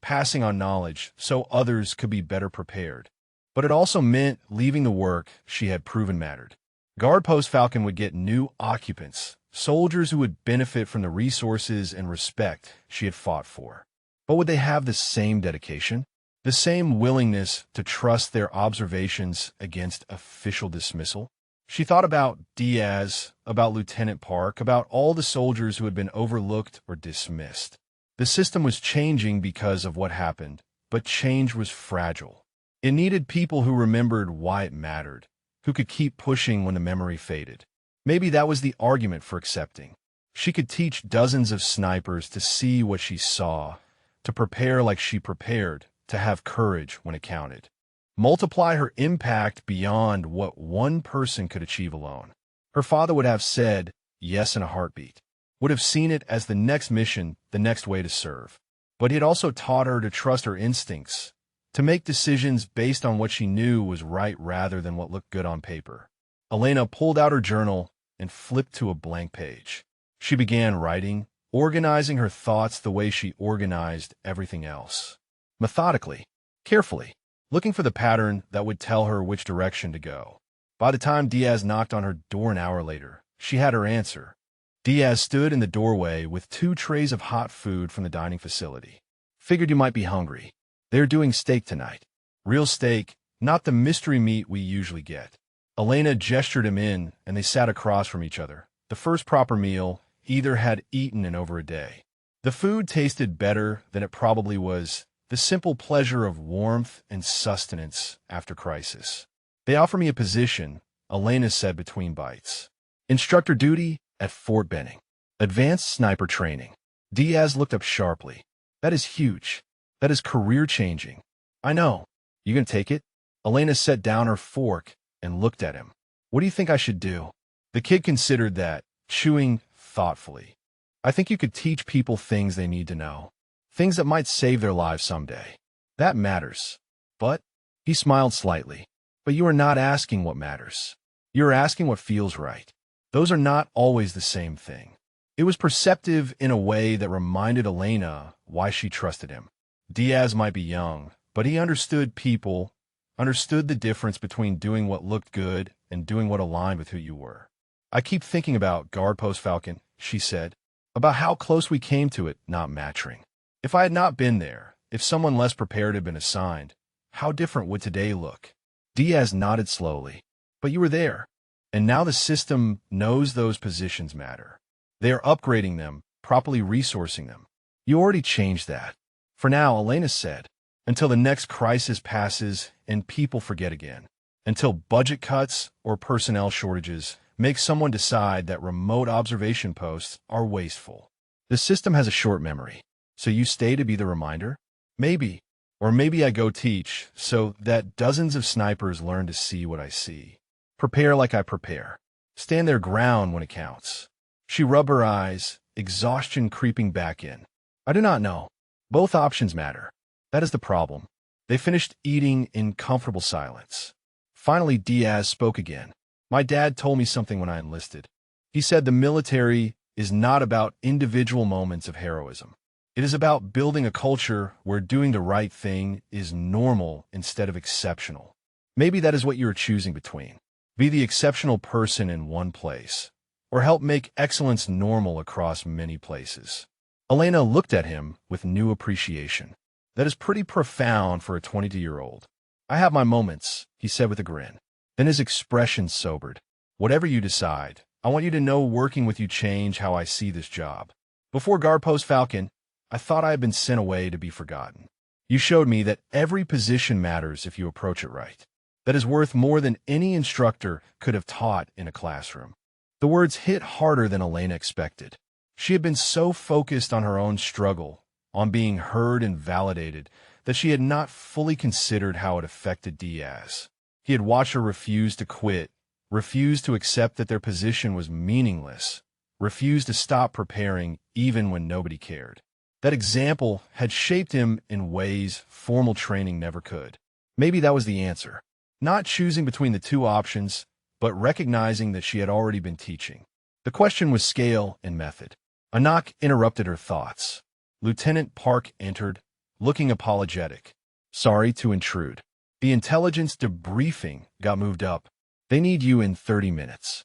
passing on knowledge so others could be better prepared. But it also meant leaving the work she had proven mattered. Guard Post Falcon would get new occupants, soldiers who would benefit from the resources and respect she had fought for. But would they have the same dedication? The same willingness to trust their observations against official dismissal? She thought about Diaz, about Lieutenant Park, about all the soldiers who had been overlooked or dismissed. The system was changing because of what happened, but change was fragile. It needed people who remembered why it mattered, who could keep pushing when the memory faded. Maybe that was the argument for accepting. She could teach dozens of snipers to see what she saw, to prepare like she prepared, to have courage when it counted. Multiply her impact beyond what one person could achieve alone. Her father would have said yes in a heartbeat, would have seen it as the next mission, the next way to serve. But he had also taught her to trust her instincts, to make decisions based on what she knew was right rather than what looked good on paper. Elena pulled out her journal and flipped to a blank page. She began writing, organizing her thoughts the way she organized everything else. Methodically, carefully, looking for the pattern that would tell her which direction to go. By the time Diaz knocked on her door an hour later, she had her answer. Diaz stood in the doorway with 2 trays of hot food from the dining facility. Figured you might be hungry. They're doing steak tonight. Real steak, not the mystery meat we usually get. Elena gestured him in, and they sat across from each other. The first proper meal either had eaten in over a day. The food tasted better than it probably was, the simple pleasure of warmth and sustenance after crisis. They offer me a position, Elena said between bites. Instructor duty at Fort Benning. Advanced sniper training. Diaz looked up sharply. That is huge. That is career-changing. I know. You gonna take it? Elena set down her fork and looked at him. What do you think I should do? The kid considered that, chewing thoughtfully. I think you could teach people things they need to know. Things that might save their lives someday. That matters. But, he smiled slightly, but you are not asking what matters. You are asking what feels right. Those are not always the same thing. It was perceptive in a way that reminded Elena why she trusted him. Diaz might be young, but he understood people, understood the difference between doing what looked good and doing what aligned with who you were. I keep thinking about Guard Post Falcon, she said, about how close we came to it not matching. If I had not been there, if someone less prepared had been assigned, how different would today look? Diaz nodded slowly. But you were there, and now the system knows those positions matter. They are upgrading them, properly resourcing them. You already changed that. For now, Elena said, until the next crisis passes and people forget again. Until budget cuts or personnel shortages make someone decide that remote observation posts are wasteful. The system has a short memory. So you stay to be the reminder? Maybe. Or maybe I go teach so that dozens of snipers learn to see what I see. Prepare like I prepare. Stand their ground when it counts. She rubbed her eyes, exhaustion creeping back in. I do not know. Both options matter. That is the problem. They finished eating in comfortable silence. Finally, Diaz spoke again. My dad told me something when I enlisted. He said the military is not about individual moments of heroism. It is about building a culture where doing the right thing is normal instead of exceptional. Maybe that is what you are choosing between. Be the exceptional person in one place, or help make excellence normal across many places. Elena looked at him with new appreciation. That is pretty profound for a 22-year-old. I have my moments, he said with a grin. Then his expression sobered. Whatever you decide, I want you to know working with you changed how I see this job. Before Guard Post Falcon, I thought I had been sent away to be forgotten. You showed me that every position matters if you approach it right. That is worth more than any instructor could have taught in a classroom. The words hit harder than Elena expected. She had been so focused on her own struggle, on being heard and validated, that she had not fully considered how it affected Diaz. He had watched her refuse to quit, refuse to accept that their position was meaningless, refuse to stop preparing even when nobody cared. That example had shaped him in ways formal training never could. Maybe that was the answer. Not choosing between the two options, but recognizing that she had already been teaching. The question was scale and method. A knock interrupted her thoughts. Lieutenant Park entered, looking apologetic. Sorry to intrude. The intelligence debriefing got moved up. They need you in 30 minutes.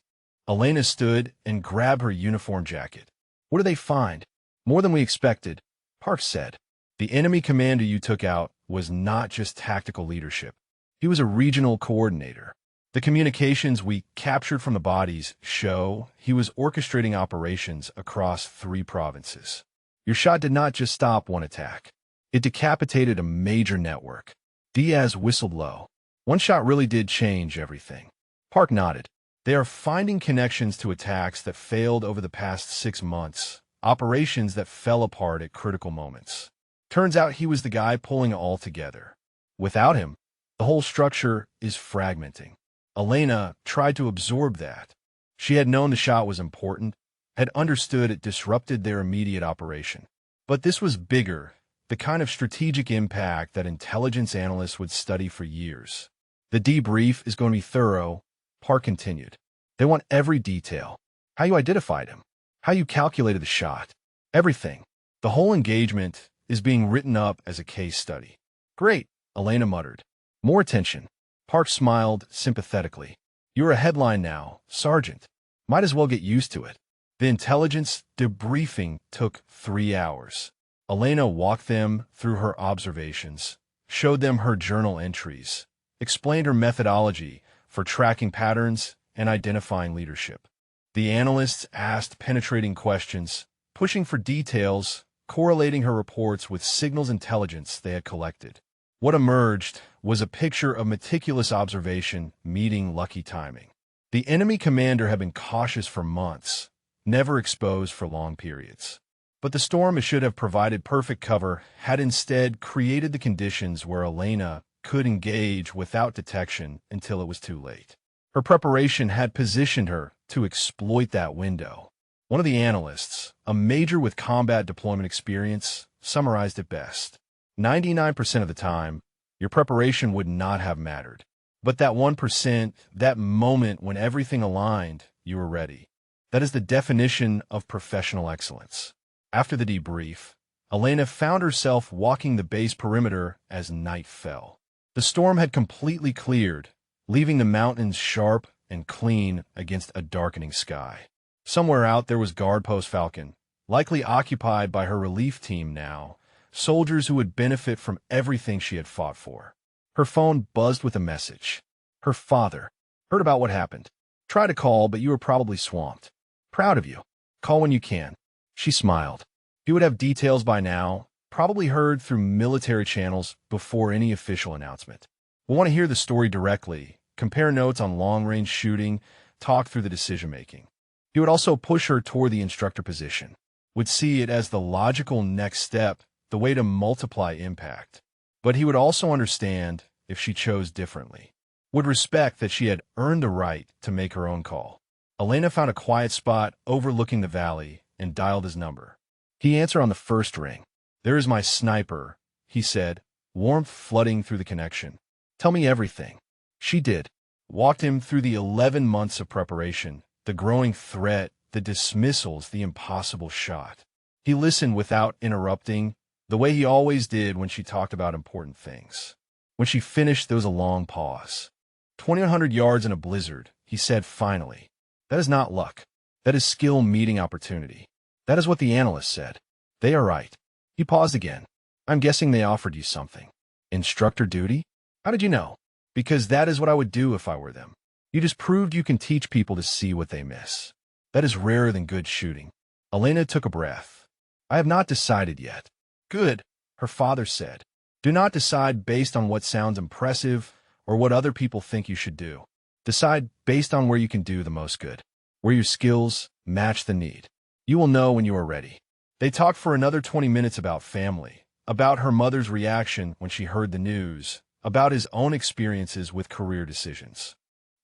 Elena stood and grabbed her uniform jacket. What do they find? More than we expected, Park said. The enemy commander you took out was not just tactical leadership. He was a regional coordinator. The communications we captured from the bodies show he was orchestrating operations across 3 provinces. Your shot did not just stop one attack. It decapitated a major network. Diaz whistled low. One shot really did change everything. Park nodded. They are finding connections to attacks that failed over the past 6 months, operations that fell apart at critical moments. Turns out he was the guy pulling it all together. Without him, the whole structure is fragmenting. Elena tried to absorb that. She had known the shot was important, had understood it disrupted their immediate operation. But this was bigger, the kind of strategic impact that intelligence analysts would study for years. The debrief is going to be thorough, Park continued. They want every detail. How you identified him, how you calculated the shot, everything. The whole engagement is being written up as a case study. Great, Elena muttered. More attention. Park smiled sympathetically. You're a headline now, Sergeant. Might as well get used to it. The intelligence debriefing took 3 hours. Elena walked them through her observations, showed them her journal entries, explained her methodology for tracking patterns and identifying leadership. The analysts asked penetrating questions, pushing for details, correlating her reports with signals intelligence they had collected. What emerged was a picture of meticulous observation meeting lucky timing. The enemy commander had been cautious for months, never exposed for long periods. But the storm it should have provided perfect cover had instead created the conditions where Elena could engage without detection until it was too late. Her preparation had positioned her to exploit that window. One of the analysts, a major with combat deployment experience, summarized it best. 99% of the time, your preparation would not have mattered. But that 1%, that moment when everything aligned, you were ready. That is the definition of professional excellence. After the debrief, Elena found herself walking the base perimeter as night fell. The storm had completely cleared, leaving the mountains sharp and clean against a darkening sky. Somewhere out there was Guard Post Falcon, likely occupied by her relief team now, soldiers who would benefit from everything she had fought for. Her phone buzzed with a message. Her father. Heard about what happened. Tried to call, but you were probably swamped. Proud of you. Call when you can. She smiled. He would have details by now, probably heard through military channels before any official announcement. We'll want to hear the story directly, compare notes on long-range shooting, talk through the decision-making. He would also push her toward the instructor position, would see it as the logical next step, the way to multiply impact. But he would also understand if she chose differently, would respect that she had earned the right to make her own call. Elena found a quiet spot overlooking the valley and dialed his number. He answered on the first ring. There is my sniper, he said, warmth flooding through the connection. Tell me everything. She did. Walked him through the 11 months of preparation, the growing threat, the dismissals, the impossible shot. He listened without interrupting, the way he always did when she talked about important things. When she finished, there was a long pause. 2,100 yards in a blizzard, he said finally. That is not luck. That is skill meeting opportunity. That is what the analyst said. They are right. He paused again. I'm guessing they offered you something. Instructor duty? How did you know? Because that is what I would do if I were them. You just proved you can teach people to see what they miss. That is rarer than good shooting. Elena took a breath. I have not decided yet. Good, her father said. Do not decide based on what sounds impressive or what other people think you should do. Decide based on where you can do the most good, where your skills match the need. You will know when you are ready. They talked for another 20 minutes about family, about her mother's reaction when she heard the news, about his own experiences with career decisions.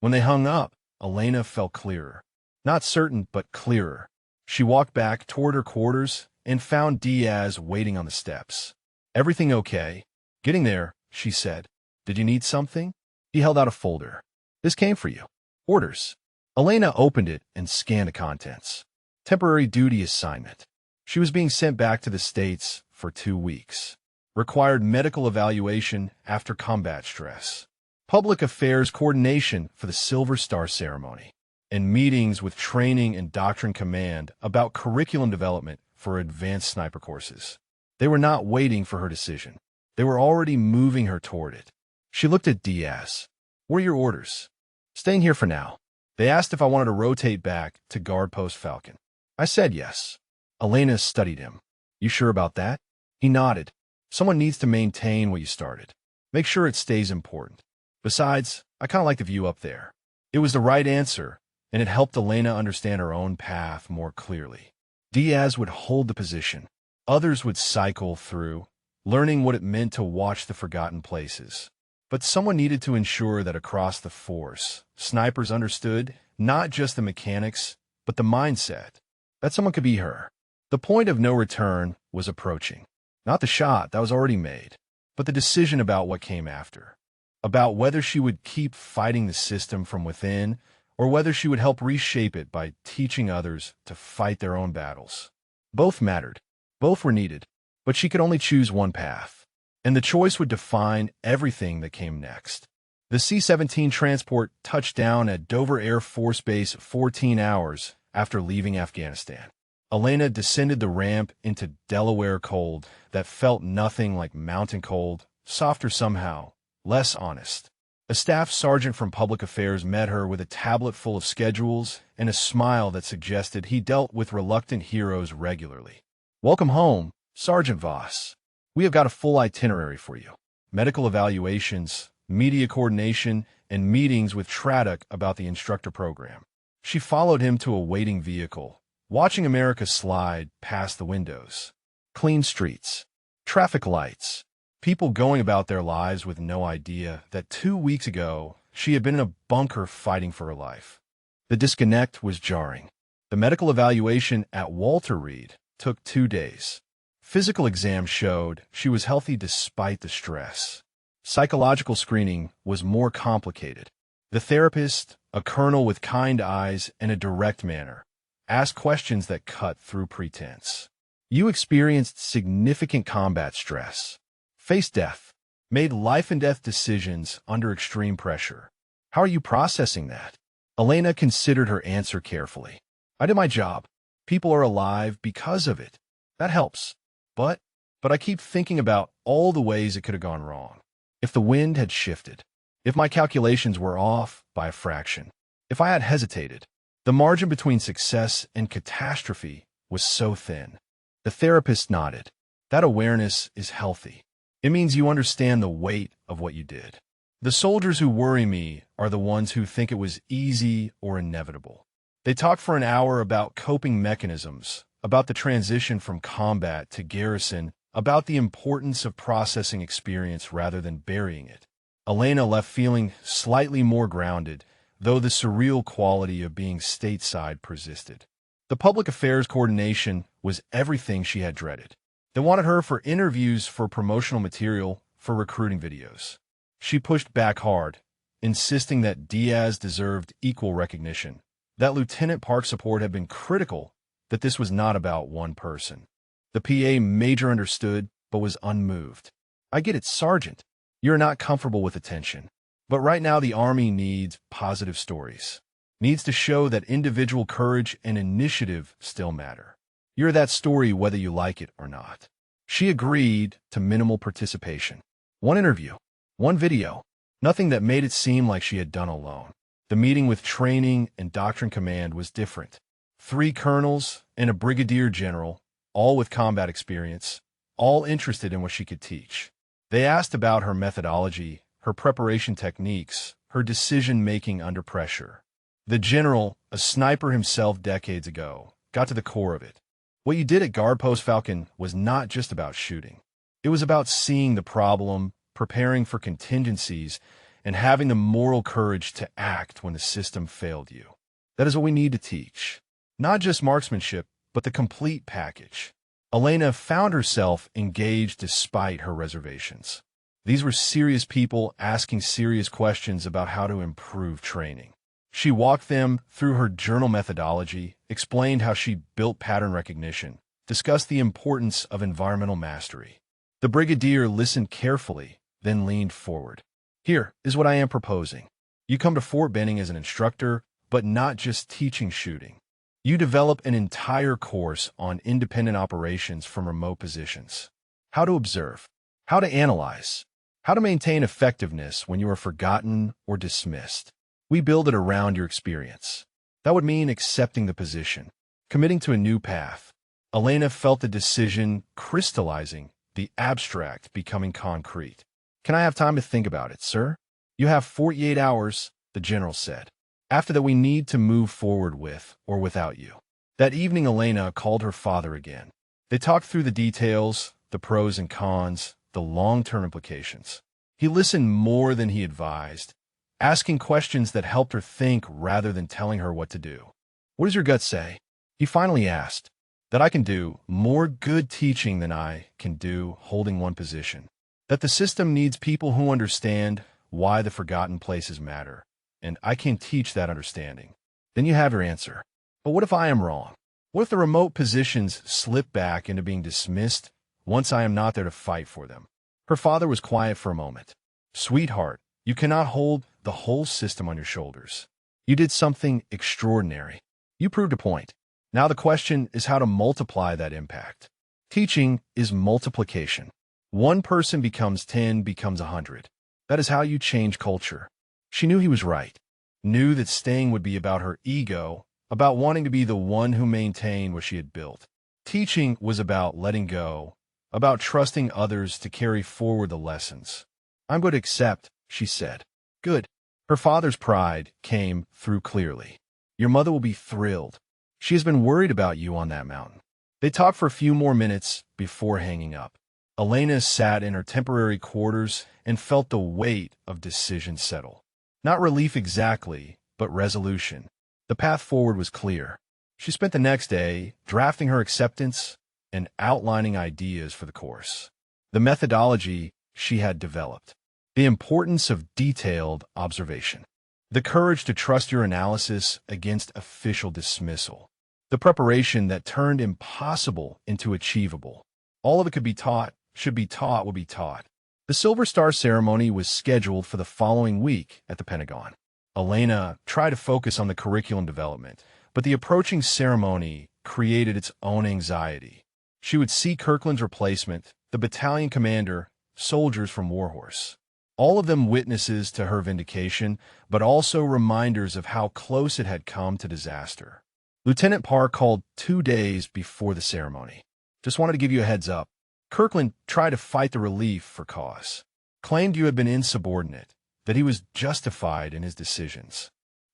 When they hung up, Elena felt clearer. Not certain, but clearer. She walked back toward her quarters and found Diaz waiting on the steps. Everything okay? Getting there, she said. Did you need something? He held out a folder. This came for you. Orders. Elena opened it and scanned the contents. Temporary duty assignment. She was being sent back to the States for 2 weeks. Required medical evaluation after combat stress. Public affairs coordination for the Silver Star ceremony. And meetings with training and doctrine command about curriculum development for advanced sniper courses. They were not waiting for her decision. They were already moving her toward it. She looked at Diaz. What are your orders? Staying here for now. They asked if I wanted to rotate back to Guard Post Falcon. I said yes. Elena studied him. You sure about that? He nodded. Someone needs to maintain what you started. Make sure it stays important. Besides, I kind of like the view up there. It was the right answer, and it helped Elena understand her own path more clearly. Diaz would hold the position. Others would cycle through, learning what it meant to watch the forgotten places. But someone needed to ensure that across the force, snipers understood not just the mechanics, but the mindset. That someone could be her. The point of no return was approaching. Not the shot that was already made, but the decision about what came after. About whether she would keep fighting the system from within, or whether she would help reshape it by teaching others to fight their own battles. Both mattered. Both were needed, but she could only choose one path. And the choice would define everything that came next. The C-17 transport touched down at Dover Air Force Base 14 hours after leaving Afghanistan. Elena descended the ramp into Delaware cold that felt nothing like mountain cold, softer somehow, less honest. A staff sergeant from Public Affairs met her with a tablet full of schedules and a smile that suggested he dealt with reluctant heroes regularly. "Welcome home, Sergeant Voss. We have got a full itinerary for you. Medical evaluations, media coordination, and meetings with Traddock about the instructor program." She followed him to a waiting vehicle, watching America slide past the windows. Clean streets, traffic lights, people going about their lives with no idea that 2 weeks ago she had been in a bunker fighting for her life. The disconnect was jarring. The medical evaluation at Walter Reed took 2 days. Physical exams showed she was healthy despite the stress. Psychological screening was more complicated. The therapist, a colonel with kind eyes and a direct manner, asked questions that cut through pretense. "You experienced significant combat stress, faced death, made life-and-death decisions under extreme pressure. How are you processing that?" Elena considered her answer carefully. "I did my job. People are alive because of it. That helps. But I keep thinking about all the ways it could have gone wrong. If the wind had shifted, if my calculations were off by a fraction, if I had hesitated, the margin between success and catastrophe was so thin." The therapist nodded. "That awareness is healthy. It means you understand the weight of what you did. The soldiers who worry me are the ones who think it was easy or inevitable. They talk for an hour about coping mechanisms, about the transition from combat to garrison, about the importance of processing experience rather than burying it." Elena left feeling slightly more grounded, though the surreal quality of being stateside persisted. The public affairs coordination was everything she had dreaded. They wanted her for interviews, for promotional material, for recruiting videos. She pushed back hard, insisting that Diaz deserved equal recognition, that Lieutenant Park support had been critical, that this was not about one person. The PA major understood, but was unmoved. "I get it, Sergeant. You're not comfortable with attention. But right now the Army needs positive stories. Needs to show that individual courage and initiative still matter. You're that story whether you like it or not." She agreed to minimal participation. One interview, one video, nothing that made it seem like she had done alone. The meeting with Training and Doctrine Command was different. 3 colonels and a brigadier general, all with combat experience, all interested in what she could teach. They asked about her methodology, her preparation techniques, her decision-making under pressure. The general, a sniper himself decades ago, got to the core of it. "What you did at Guard Post Falcon was not just about shooting. It was about seeing the problem, preparing for contingencies, and having the moral courage to act when the system failed you. That is what we need to teach. Not just marksmanship, but the complete package." Elena found herself engaged despite her reservations. These were serious people asking serious questions about how to improve training. She walked them through her journal methodology, explained how she built pattern recognition, discussed the importance of environmental mastery. The brigadier listened carefully, then leaned forward. "Here is what I am proposing. You come to Fort Benning as an instructor, but not just teaching shooting. You develop an entire course on independent operations from remote positions. How to observe, how to analyze, how to maintain effectiveness when you are forgotten or dismissed. We build it around your experience." That would mean accepting the position, committing to a new path. Elena felt the decision crystallizing, the abstract becoming concrete. "Can I have time to think about it, sir?" "You have 48 hours, the general said. After that, we need to move forward with or without you. That evening, Elena called her father again. They talked through the details, the pros and cons, the long-term implications. He listened more than he advised, asking questions that helped her think rather than telling her what to do. What does your gut say? He finally asked. That I can do more good teaching than I can do holding one position. That the system needs people who understand why the forgotten places matter, and I can teach that understanding. Then you have your answer. But what if I am wrong? What if the remote positions slip back into being dismissed once I am not there to fight for them? Her father was quiet for a moment. Sweetheart, you cannot hold the whole system on your shoulders. You did something extraordinary. You proved a point. Now the question is how to multiply that impact. Teaching is multiplication. One person becomes 10, becomes 100. That is how you change culture. She knew he was right. Knew that staying would be about her ego, about wanting to be the one who maintained what she had built. Teaching was about letting go, about trusting others to carry forward the lessons. I'm going to accept, she said. Good. Her father's pride came through clearly. Your mother will be thrilled. She has been worried about you on that mountain. They talked for a few more minutes before hanging up. Elena sat in her temporary quarters and felt the weight of decision settle. Not relief exactly, but resolution. The path forward was clear. She spent the next day drafting her acceptance and outlining ideas for the course. The methodology she had developed. The importance of detailed observation. The courage to trust your analysis against official dismissal. The preparation that turned impossible into achievable. All of it could be taught, should be taught, will be taught. The Silver Star ceremony was scheduled for the following week at the Pentagon. Elena tried to focus on the curriculum development, but the approaching ceremony created its own anxiety. She would see Kirkland's replacement, the battalion commander, soldiers from Warhorse. All of them witnesses to her vindication, but also reminders of how close it had come to disaster. Lieutenant Park called 2 days before the ceremony. Just wanted to give you a heads up. Kirkland tried to fight the relief for cause. Claimed you had been insubordinate, that he was justified in his decisions.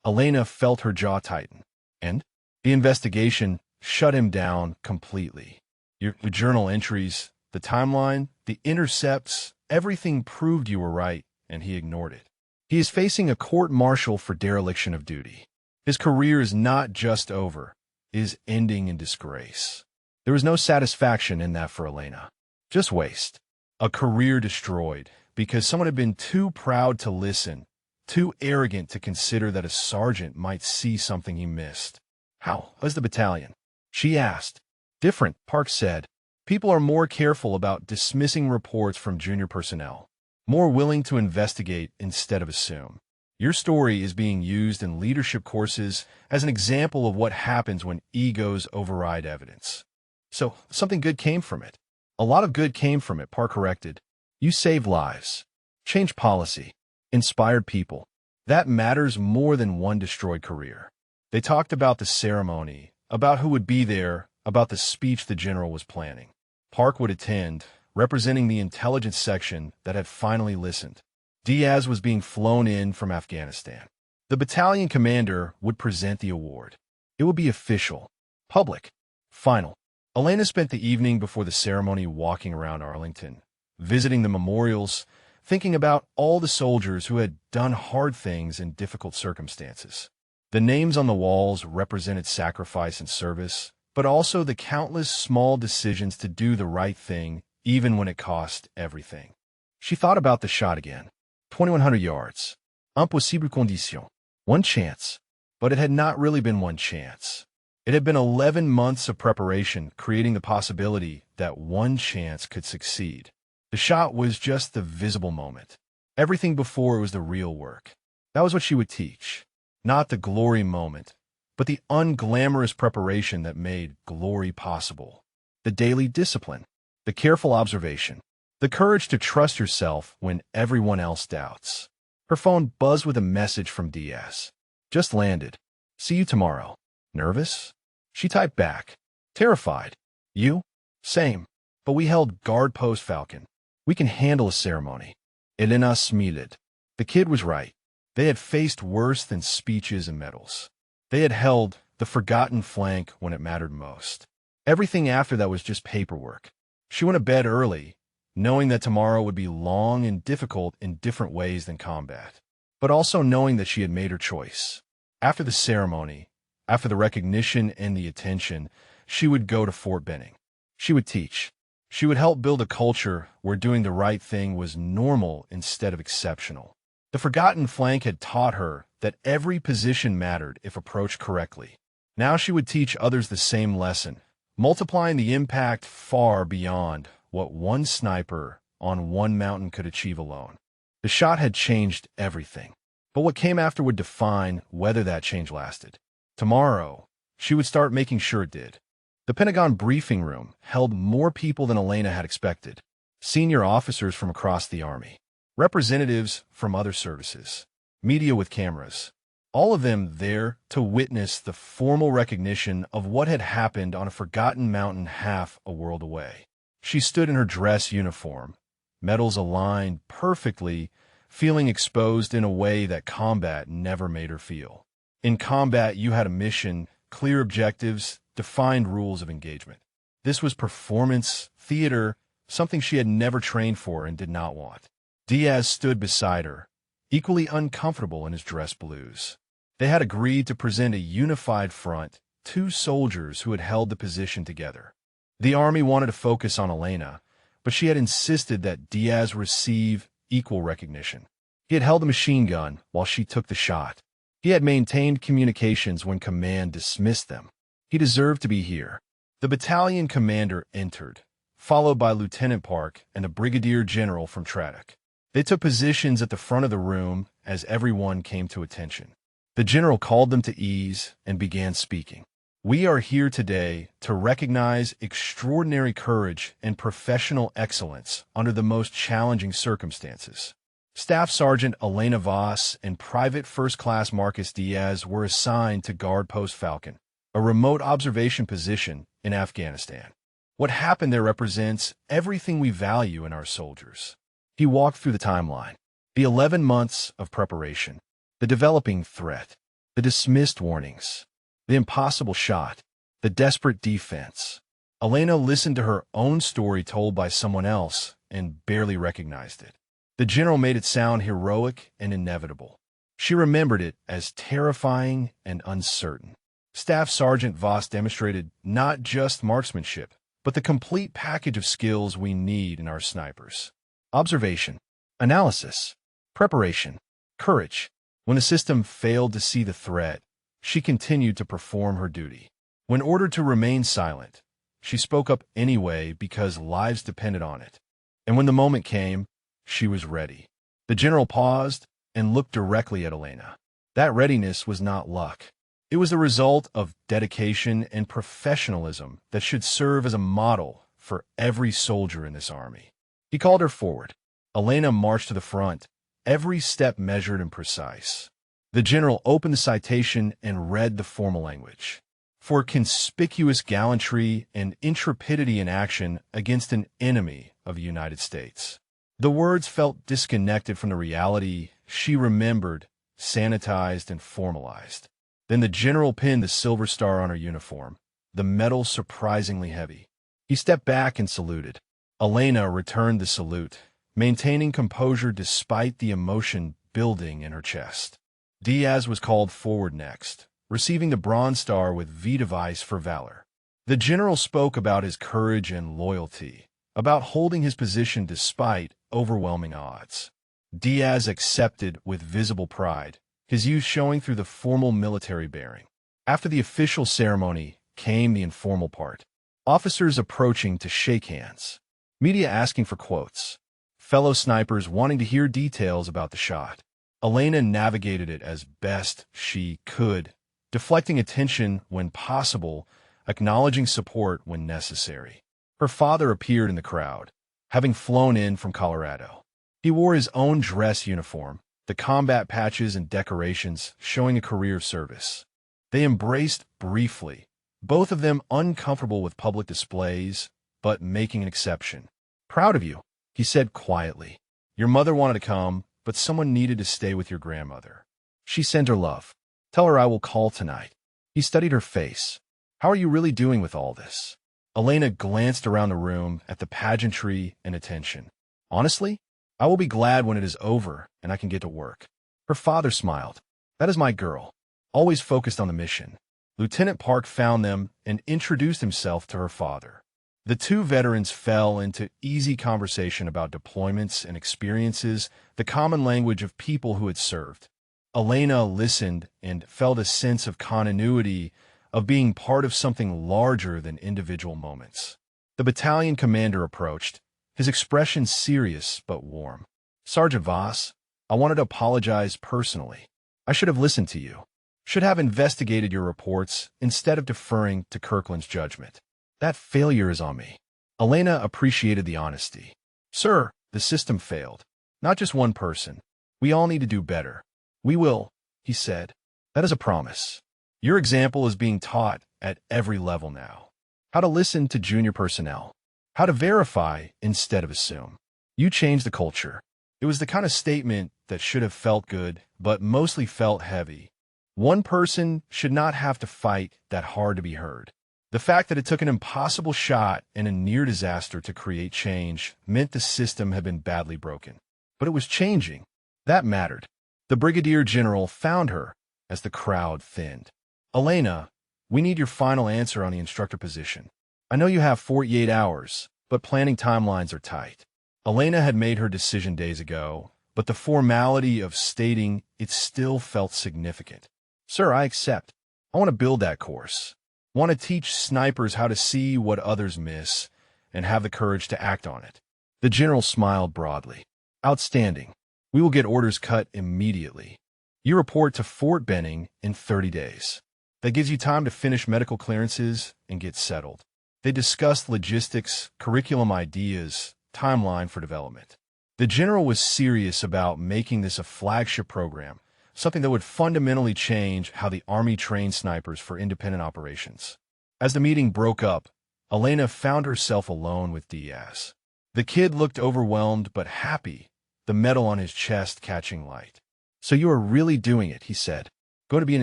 Elena felt her jaw tighten. And the investigation shut him down completely. Your journal entries, the timeline, the intercepts, everything proved you were right, and he ignored it. He is facing a court-martial for dereliction of duty. His career is not just over, it is ending in disgrace. There was no satisfaction in that for Elena. Just waste. A career destroyed because someone had been too proud to listen, too arrogant to consider that a sergeant might see something he missed. How was the battalion? She asked. Different, Park said. People are more careful about dismissing reports from junior personnel, more willing to investigate instead of assume. Your story is being used in leadership courses as an example of what happens when egos override evidence. So, something good came from it. A lot of good came from it, Park corrected. You saved lives, changed policy, inspired people. That matters more than one destroyed career. They talked about the ceremony, about who would be there, about the speech the general was planning. Park would attend, representing the intelligence section that had finally listened. Diaz was being flown in from Afghanistan. The battalion commander would present the award. It would be official, public, final. Elena spent the evening before the ceremony walking around Arlington, visiting the memorials, thinking about all the soldiers who had done hard things in difficult circumstances. The names on the walls represented sacrifice and service, but also the countless small decisions to do the right thing, even when it cost everything. She thought about the shot again. 2,100 yards. Impossible condition. One chance. But it had not really been one chance. It had been 11 months of preparation, creating the possibility that one chance could succeed. The shot was just the visible moment. Everything before was the real work. That was what she would teach. Not the glory moment, but the unglamorous preparation that made glory possible. The daily discipline, the careful observation, the courage to trust yourself when everyone else doubts. Her phone buzzed with a message from Diaz. Just landed. See you tomorrow. Nervous? She typed back. Terrified. You? Same. But we held guard post Falcon. We can handle a ceremony. Elena smiled. The kid was right. They had faced worse than speeches and medals. They had held the forgotten flank when it mattered most. Everything after that was just paperwork. She went to bed early, knowing that tomorrow would be long and difficult in different ways than combat, but also knowing that she had made her choice. After the ceremony, after the recognition and the attention, she would go to Fort Benning. She would teach. She would help build a culture where doing the right thing was normal instead of exceptional. The forgotten flank had taught her that every position mattered if approached correctly. Now she would teach others the same lesson, multiplying the impact far beyond what one sniper on one mountain could achieve alone. The shot had changed everything, but what came after would define whether that change lasted. Tomorrow, she would start making sure it did. The Pentagon briefing room held more people than Elena had expected. Senior officers from across the Army, representatives from other services, media with cameras, all of them there to witness the formal recognition of what had happened on a forgotten mountain half a world away. She stood in her dress uniform, medals aligned perfectly, feeling exposed in a way that combat never made her feel. In combat, you had a mission, clear objectives, defined rules of engagement. This was performance, theater, something she had never trained for and did not want. Diaz stood beside her, equally uncomfortable in his dress blues. They had agreed to present a unified front, two soldiers who had held the position together. The Army wanted to focus on Elena, but she had insisted that Diaz receive equal recognition. He had held a machine gun while she took the shot. He had maintained communications when command dismissed them. He deserved to be here. The battalion commander entered, followed by Lieutenant Park and a brigadier general from Traddock. They took positions at the front of the room as everyone came to attention. The general called them to ease and began speaking. We are here today to recognize extraordinary courage and professional excellence under the most challenging circumstances. Staff Sergeant Elena Voss and Private First Class Marcus Diaz were assigned to guard Post Falcon, a remote observation position in Afghanistan. What happened there represents everything we value in our soldiers. He walked through the timeline, the 11 months of preparation, the developing threat, the dismissed warnings, the impossible shot, the desperate defense. Elena listened to her own story told by someone else and barely recognized it. The general made it sound heroic and inevitable. She remembered it as terrifying and uncertain. Staff Sergeant Voss demonstrated not just marksmanship, but the complete package of skills we need in our snipers. Observation, analysis, preparation, courage. When the system failed to see the threat, she continued to perform her duty. When ordered to remain silent, she spoke up anyway because lives depended on it. And when the moment came, she was ready. The general paused and looked directly at Elena. That readiness was not luck. It was the result of dedication and professionalism that should serve as a model for every soldier in this army. He called her forward. Elena marched to the front, every step measured and precise. The general opened the citation and read the formal language. For conspicuous gallantry and intrepidity in action against an enemy of the United States. The words felt disconnected from the reality she remembered, sanitized, and formalized. Then the general pinned the silver star on her uniform, the medal surprisingly heavy. He stepped back and saluted. Elena returned the salute, maintaining composure despite the emotion building in her chest. Diaz was called forward next, receiving the Bronze Star with V device for valor. The general spoke about his courage and loyalty, about holding his position despite overwhelming odds. Diaz accepted with visible pride, his youth showing through the formal military bearing. After the official ceremony came the informal part. Officers approaching to shake hands. Media asking for quotes. Fellow snipers wanting to hear details about the shot. Elena navigated it as best she could, deflecting attention when possible, acknowledging support when necessary. Her father appeared in the crowd, having flown in from Colorado. He wore his own dress uniform, the combat patches and decorations showing a career of service. They embraced briefly, both of them uncomfortable with public displays, but making an exception. "Proud of you," he said quietly. "Your mother wanted to come, but someone needed to stay with your grandmother." She sent her love. Tell her I will call tonight. He studied her face. How are you really doing with all this? Elena glanced around the room at the pageantry and attention. Honestly, I will be glad when it is over and I can get to work. Her father smiled. That is my girl, always focused on the mission. Lieutenant Park found them and introduced himself to her father. The two veterans fell into easy conversation about deployments and experiences, the common language of people who had served. Elena listened and felt a sense of continuity, of being part of something larger than individual moments. The battalion commander approached, his expression serious but warm. Sergeant Voss, I wanted to apologize personally. I should have listened to you. Should have investigated your reports instead of deferring to Kirkland's judgment. That failure is on me. Elena appreciated the honesty. Sir, the system failed. Not just one person. We all need to do better. We will, he said. That is a promise. Your example is being taught at every level now. How to listen to junior personnel. How to verify instead of assume. You changed the culture. It was the kind of statement that should have felt good, but mostly felt heavy. One person should not have to fight that hard to be heard. The fact that it took an impossible shot and a near disaster to create change meant the system had been badly broken. But it was changing. That mattered. The brigadier general found her as the crowd thinned. Elena, we need your final answer on the instructor position. I know you have 48 hours, but planning timelines are tight. Elena had made her decision days ago, but the formality of stating it still felt significant. Sir, I accept. I want to build that course. I want to teach snipers how to see what others miss and have the courage to act on it. The general smiled broadly. Outstanding. We will get orders cut immediately. You report to Fort Benning in 30 days. That gives you time to finish medical clearances and get settled. They discussed logistics, curriculum ideas, timeline for development. The general was serious about making this a flagship program, something that would fundamentally change how the Army trains snipers for independent operations. As the meeting broke up, Elena found herself alone with Diaz. The kid looked overwhelmed but happy, the medal on his chest catching light. So you are really doing it, he said. Going to be an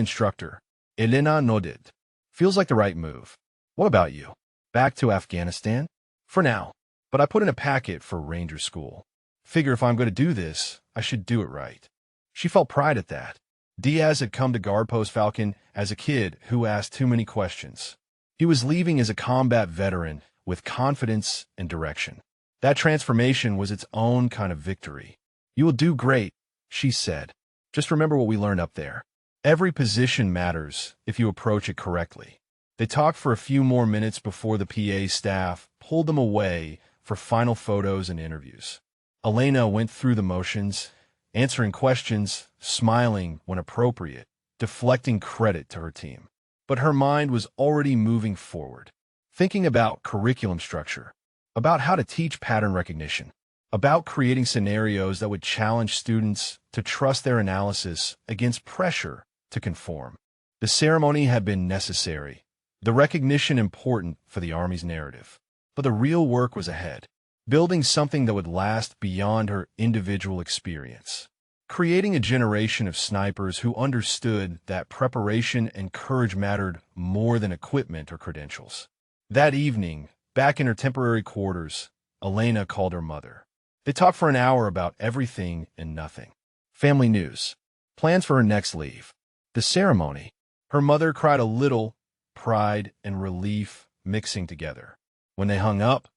instructor. Elena nodded. Feels like the right move. What about you? Back to Afghanistan? For now. But I put in a packet for Ranger School. Figure if I'm going to do this, I should do it right. She felt pride at that. Diaz had come to Guard Post Falcon as a kid who asked too many questions. He was leaving as a combat veteran with confidence and direction. That transformation was its own kind of victory. You will do great, she said. Just remember what we learned up there. Every position matters if you approach it correctly. They talked for a few more minutes before the PA staff pulled them away for final photos and interviews. Elena went through the motions, answering questions, smiling when appropriate, deflecting credit to her team. But her mind was already moving forward, thinking about curriculum structure, about how to teach pattern recognition, about creating scenarios that would challenge students to trust their analysis against pressure to conform. The ceremony had been necessary, the recognition important for the Army's narrative. But the real work was ahead, building something that would last beyond her individual experience, creating a generation of snipers who understood that preparation and courage mattered more than equipment or credentials. That evening, back in her temporary quarters, Elena called her mother. They talked for an hour about everything and nothing. Family news, plans for her next leave, the ceremony. Her mother cried a little, pride and relief mixing together. When they hung up,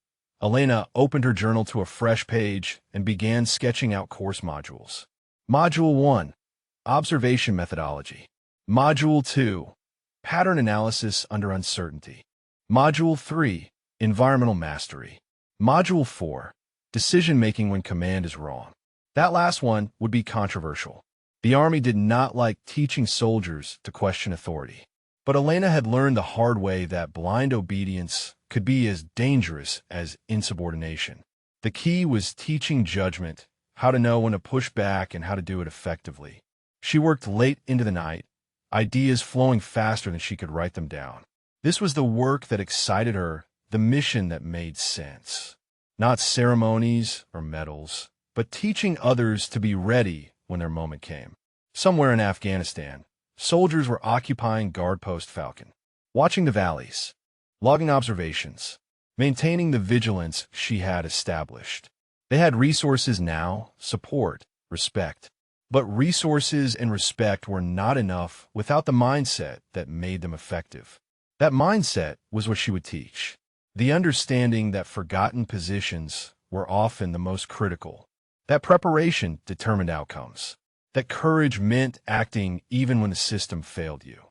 Elena opened her journal to a fresh page and began sketching out course modules. Module 1, Observation Methodology. Module 2, Pattern Analysis Under Uncertainty. Module 3, Environmental Mastery. Module 4, Decision-Making When Command is Wrong. That last one would be controversial. The Army did not like teaching soldiers to question authority. But Elena had learned the hard way that blind obedience could be as dangerous as insubordination. The key was teaching judgment, how to know when to push back and how to do it effectively. She worked late into the night, ideas flowing faster than she could write them down. This was the work that excited her, the mission that made sense. Not ceremonies or medals, but teaching others to be ready when their moment came. Somewhere in Afghanistan, soldiers were occupying Guard Post Falcon, watching the valleys, logging observations, maintaining the vigilance she had established. They had resources now, support, respect. But resources and respect were not enough without the mindset that made them effective. That mindset was what she would teach. The understanding that forgotten positions were often the most critical. That preparation determined outcomes. That courage meant acting even when the system failed you.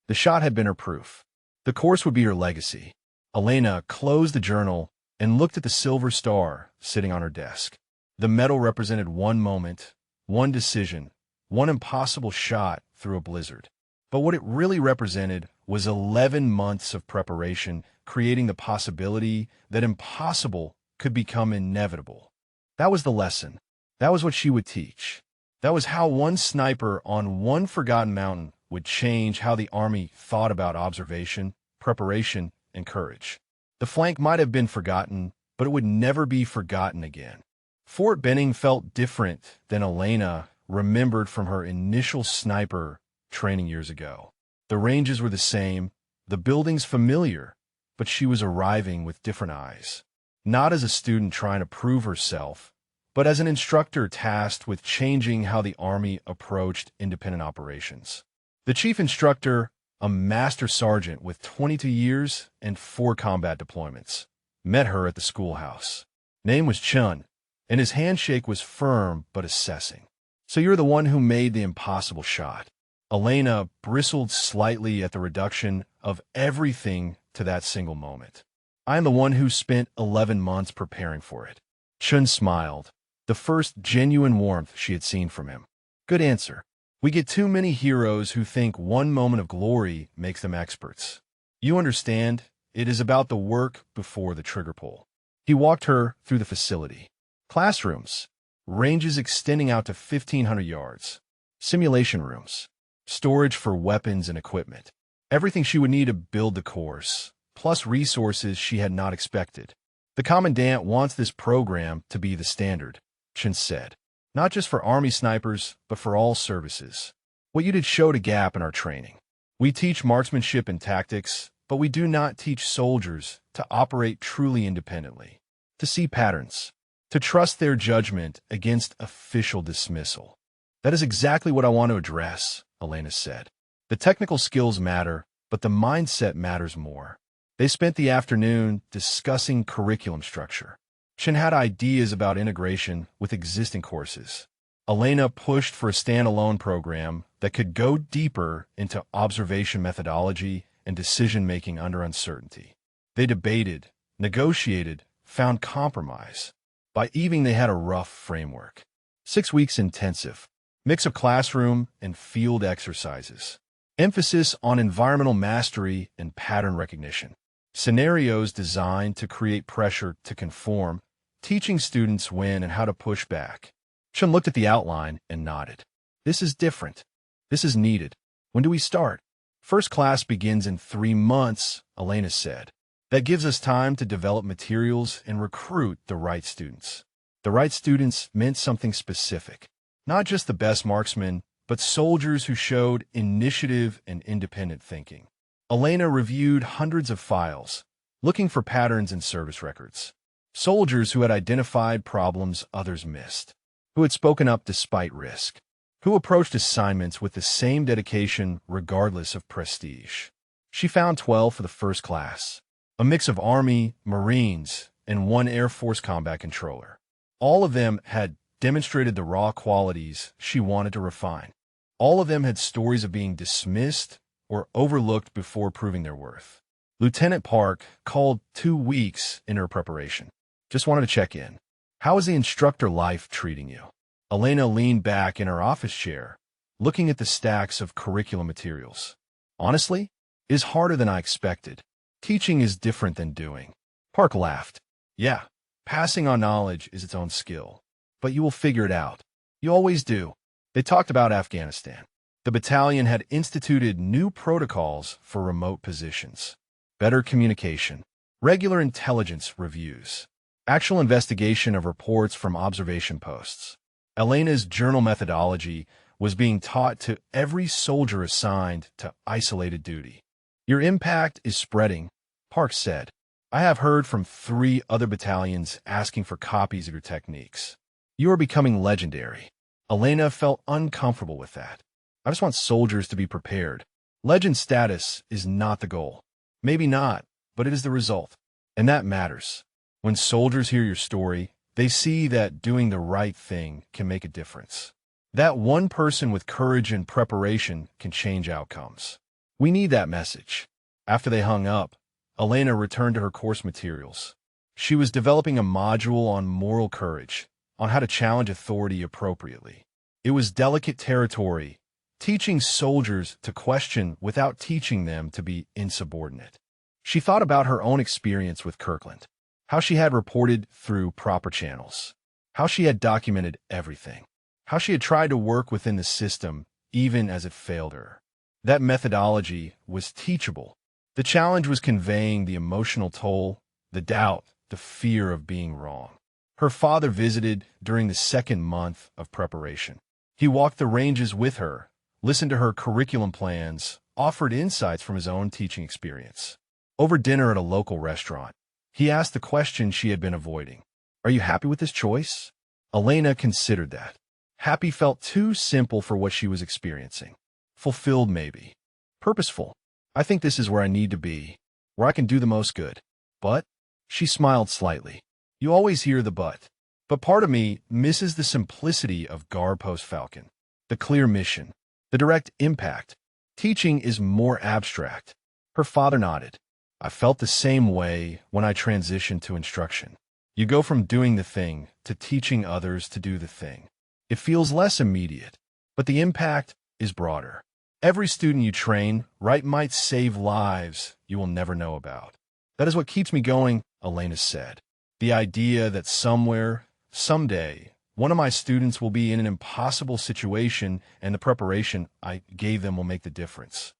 The shot had been her proof. The course would be her legacy. Elena closed the journal and looked at the silver star sitting on her desk. The medal represented one moment, one decision, one impossible shot through a blizzard. But what it really represented was 11 months of preparation, creating the possibility that impossible could become inevitable. That was the lesson. That was what she would teach. That was how one sniper on one forgotten mountain would change how the Army thought about observation, preparation, and courage. The flank might have been forgotten, but it would never be forgotten again. Fort Benning felt different than Elena remembered from her initial sniper training years ago. The ranges were the same, the buildings familiar, but she was arriving with different eyes. Not as a student trying to prove herself, but as an instructor tasked with changing how the Army approached independent operations. The chief instructor, a master sergeant with 22 years and 4 combat deployments, met her at the schoolhouse. Name was Chun, and his handshake was firm but assessing. So you're the one who made the impossible shot. Elena bristled slightly at the reduction of everything to that single moment. I am the one who spent 11 months preparing for it. Chun smiled, the first genuine warmth she had seen from him. Good answer. We get too many heroes who think one moment of glory makes them experts. You understand, it is about the work before the trigger pull. He walked her through the facility. Classrooms, ranges extending out to 1,500 yards, simulation rooms, storage for weapons and equipment. Everything she would need to build the course, plus resources she had not expected. The Commandant wants this program to be the standard, Chun said. Not just for Army snipers, but for all services. What you did showed a gap in our training. We teach marksmanship and tactics, but we do not teach soldiers to operate truly independently, to see patterns, to trust their judgment against official dismissal. That is exactly what I want to address, Elena said. The technical skills matter, but the mindset matters more. They spent the afternoon discussing curriculum structure. Chun had ideas about integration with existing courses. Elena pushed for a standalone program that could go deeper into observation methodology and decision-making under uncertainty. They debated, negotiated, found compromise. By evening, they had a rough framework. 6 weeks intensive, mix of classroom and field exercises. Emphasis on environmental mastery and pattern recognition. Scenarios designed to create pressure to conform, teaching students when and how to push back. Chun looked at the outline and nodded. This is different. This is needed. When do we start? First class begins in 3 months, Elena said. That gives us time to develop materials and recruit the right students. The right students meant something specific. Not just the best marksmen, but soldiers who showed initiative and independent thinking. Elena reviewed hundreds of files, looking for patterns in service records. Soldiers who had identified problems others missed, who had spoken up despite risk, who approached assignments with the same dedication regardless of prestige. She found 12 for the first class, a mix of Army, Marines, and 1 Air Force combat controller. All of them had demonstrated the raw qualities she wanted to refine. All of them had stories of being dismissed or overlooked before proving their worth. Lieutenant Park called 2 weeks in her preparation. Just wanted to check in. How is the instructor life treating you? Elena leaned back in her office chair, looking at the stacks of curriculum materials. Honestly, it is harder than I expected. Teaching is different than doing. Park laughed. Yeah, passing on knowledge is its own skill. But you will figure it out. You always do. They talked about Afghanistan. The battalion had instituted new protocols for remote positions. Better communication, regular intelligence reviews, actual investigation of reports from observation posts. Elena's journal methodology was being taught to every soldier assigned to isolated duty. Your impact is spreading, Parks said. I have heard from 3 other battalions asking for copies of your techniques. You are becoming legendary. Elena felt uncomfortable with that. I just want soldiers to be prepared. Legend status is not the goal. Maybe not, but it is the result. And that matters. When soldiers hear your story, they see that doing the right thing can make a difference. That one person with courage and preparation can change outcomes. We need that message. After they hung up, Elena returned to her course materials. She was developing a module on moral courage, on how to challenge authority appropriately. It was delicate territory, teaching soldiers to question without teaching them to be insubordinate. She thought about her own experience with Kirkland, how she had reported through proper channels, how she had documented everything, how she had tried to work within the system even as it failed her. That methodology was teachable. The challenge was conveying the emotional toll, the doubt, the fear of being wrong. Her father visited during the 2nd month of preparation. He walked the ranges with her, listened to her curriculum plans, offered insights from his own teaching experience. Over dinner at a local restaurant, he asked the question she had been avoiding. Are you happy with this choice? Elena considered that. Happy felt too simple for what she was experiencing. Fulfilled, maybe. Purposeful. I think this is where I need to be, where I can do the most good. But, she smiled slightly. You always hear the but. But part of me misses the simplicity of Guard Post Falcon. The clear mission. The direct impact. Teaching is more abstract. Her father nodded. I felt the same way when I transitioned to instruction. You go from doing the thing to teaching others to do the thing. It feels less immediate, but the impact is broader. Every student you train, right, might save lives you will never know about. That is what keeps me going, Elena said. The idea that somewhere, someday, one of my students will be in an impossible situation and the preparation I gave them will make the difference.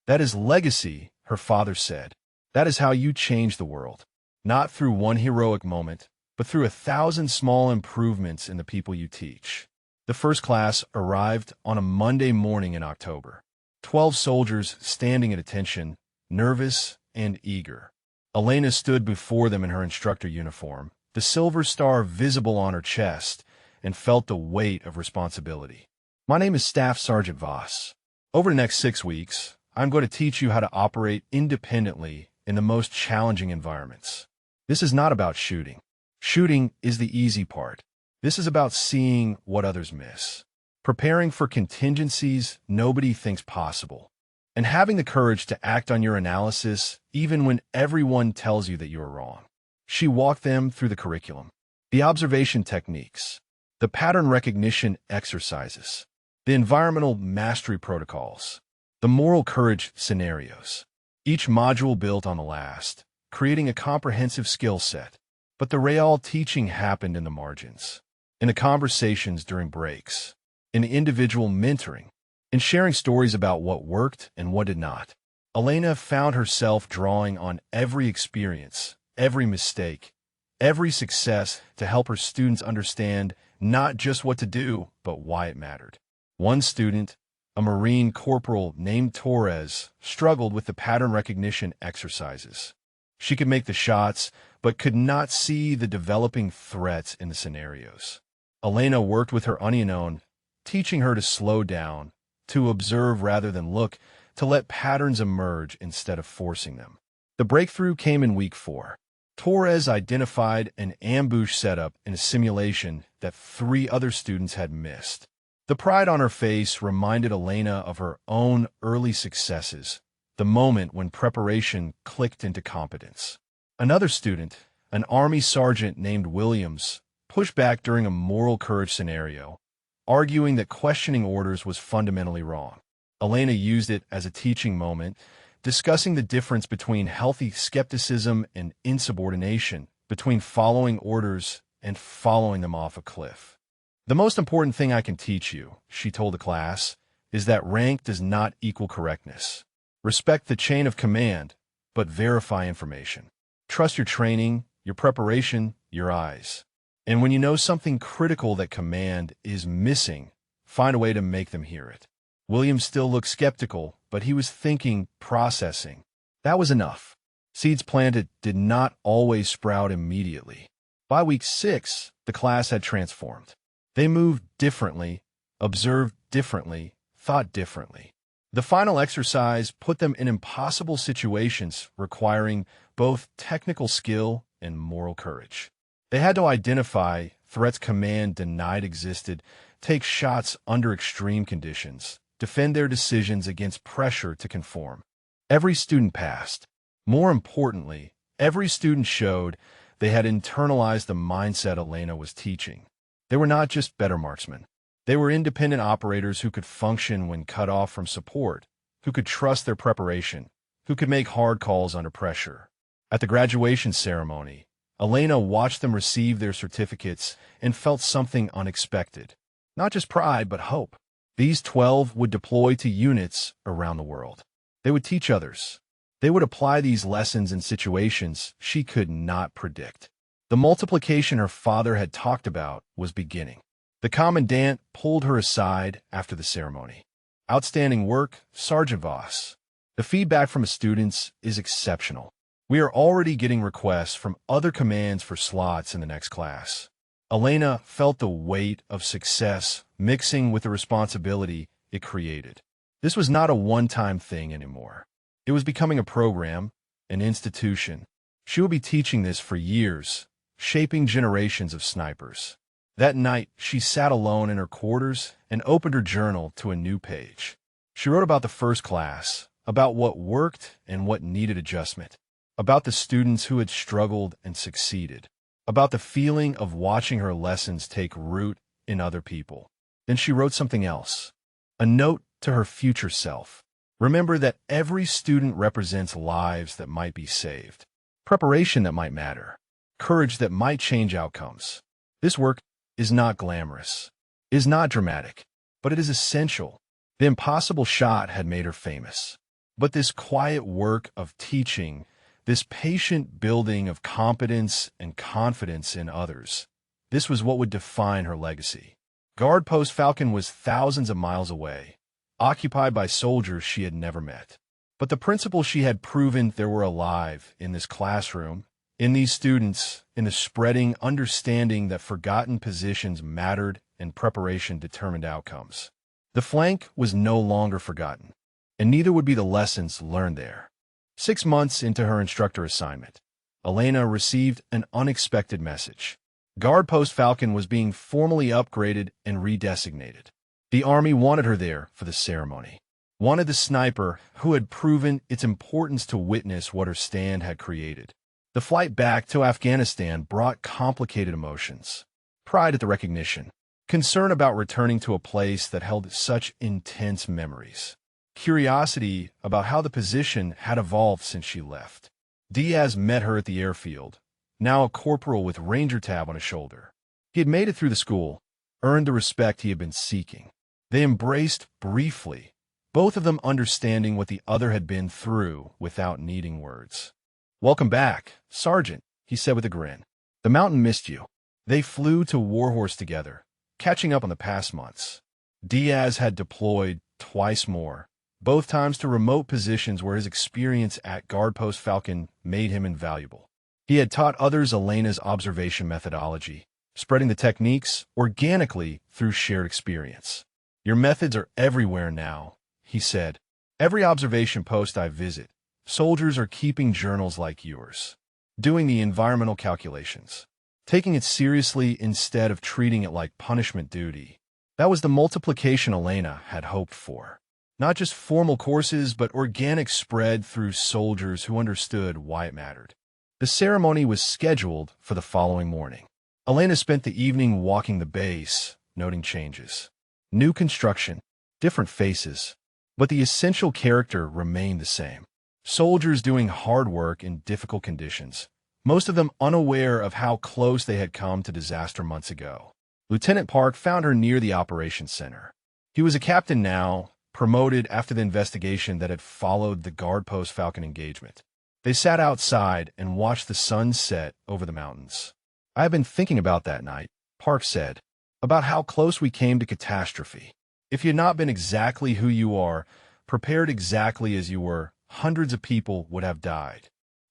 That is legacy, her father said. That is how you change the world. Not through one heroic moment, but through 1,000 small improvements in the people you teach. The first class arrived on a Monday morning in October. 12 soldiers standing at attention, nervous and eager. Elena stood before them in her instructor uniform, the silver star visible on her chest, and felt the weight of responsibility. My name is Staff Sergeant Voss. Over the next 6 weeks, I'm going to teach you how to operate independently in the most challenging environments. This is not about shooting. Shooting is the easy part. This is about seeing what others miss, preparing for contingencies nobody thinks possible, and having the courage to act on your analysis even when everyone tells you that you are wrong. She walked them through the curriculum, the observation techniques, the pattern recognition exercises, the environmental mastery protocols, the moral courage scenarios. Each module built on the last, creating a comprehensive skill set. But the real teaching happened in the margins, in the conversations during breaks, in the individual mentoring, in sharing stories about what worked and what did not. Elena found herself drawing on every experience, every mistake, every success to help her students understand not just what to do, but why it mattered. One student, a Marine corporal named Torres, struggled with the pattern recognition exercises. She could make the shots, but could not see the developing threats in the scenarios. Elena worked with her unknown, teaching her to slow down, to observe rather than look, to let patterns emerge instead of forcing them. The breakthrough came in week 4. Torres identified an ambush setup in a simulation that 3 other students had missed. The pride on her face reminded Elena of her own early successes, the moment when preparation clicked into competence. Another student, an Army sergeant named Williams, pushed back during a moral courage scenario, arguing that questioning orders was fundamentally wrong. Elena used it as a teaching moment, discussing the difference between healthy skepticism and insubordination, between following orders and following them off a cliff. The most important thing I can teach you, she told the class, is that rank does not equal correctness. Respect the chain of command, but verify information. Trust your training, your preparation, your eyes. And when you know something critical that command is missing, find a way to make them hear it. William still looked skeptical, but he was thinking, processing. That was enough. Seeds planted did not always sprout immediately. By week 6, the class had transformed. They moved differently, observed differently, thought differently. The final exercise put them in impossible situations requiring both technical skill and moral courage. They had to identify threats command denied existed, take shots under extreme conditions, defend their decisions against pressure to conform. Every student passed. More importantly, every student showed they had internalized the mindset Elena was teaching. They were not just better marksmen. They were independent operators who could function when cut off from support, who could trust their preparation, who could make hard calls under pressure. At the graduation ceremony, Elena watched them receive their certificates and felt something unexpected. Not just pride, but hope. These 12 would deploy to units around the world. They would teach others. They would apply these lessons in situations she could not predict. The multiplication her father had talked about was beginning. The commandant pulled her aside after the ceremony. Outstanding work, Sergeant Voss. The feedback from the students is exceptional. We are already getting requests from other commands for slots in the next class. Elena felt the weight of success mixing with the responsibility it created. This was not a one-time thing anymore. It was becoming a program, an institution. She would be teaching this for years, shaping generations of snipers. That night, she sat alone in her quarters and opened her journal to a new page. She wrote about the first class, about what worked and what needed adjustment, about the students who had struggled and succeeded, about the feeling of watching her lessons take root in other people. Then she wrote something else, a note to her future self. Remember that every student represents lives that might be saved, preparation that might matter, courage that might change outcomes. This work is not glamorous, is not dramatic, but it is essential. The impossible shot had made her famous. But this quiet work of teaching, this patient building of competence and confidence in others, this was what would define her legacy. Guard Post Falcon was thousands of miles away, occupied by soldiers she had never met. But the principles she had proven there were alive in this classroom, in these students, in the spreading understanding that forgotten positions mattered and preparation determined outcomes. The flank was no longer forgotten, and neither would be the lessons learned there. 6 months into her instructor assignment, Elena received an unexpected message. Guard Post Falcon was being formally upgraded and redesignated. The Army wanted her there for the ceremony, wanted the sniper who had proven its importance to witness what her stand had created. The flight back to Afghanistan brought complicated emotions. Pride at the recognition, concern about returning to a place that held such intense memories, curiosity about how the position had evolved since she left. Diaz met her at the airfield, now a corporal with Ranger tab on his shoulder. He had made it through the school, earned the respect he had been seeking. They embraced briefly, both of them understanding what the other had been through without needing words. "Welcome back, Sergeant," he said with a grin. "The mountain missed you." They flew to Warhorse together, catching up on the past months. Diaz had deployed twice more, both times to remote positions where his experience at Guard Post Falcon made him invaluable. He had taught others Elena's observation methodology, spreading the techniques organically through shared experience. "Your methods are everywhere now," he said. "Every observation post I visit, soldiers are keeping journals like yours, doing the environmental calculations, taking it seriously instead of treating it like punishment duty." That was the multiplication Elena had hoped for. Not just formal courses, but organic spread through soldiers who understood why it mattered. The ceremony was scheduled for the following morning. Elena spent the evening walking the base, noting changes. New construction, different faces, but the essential character remained the same. Soldiers doing hard work in difficult conditions, most of them unaware of how close they had come to disaster months ago. Lieutenant Park found her near the operations center. He was a captain now, promoted after the investigation that had followed the Guard Post Falcon engagement. They sat outside and watched the sun set over the mountains. "I have been thinking about that night," Park said, "about how close we came to catastrophe. If you had not been exactly who you are, prepared exactly as you were, hundreds of people would have died.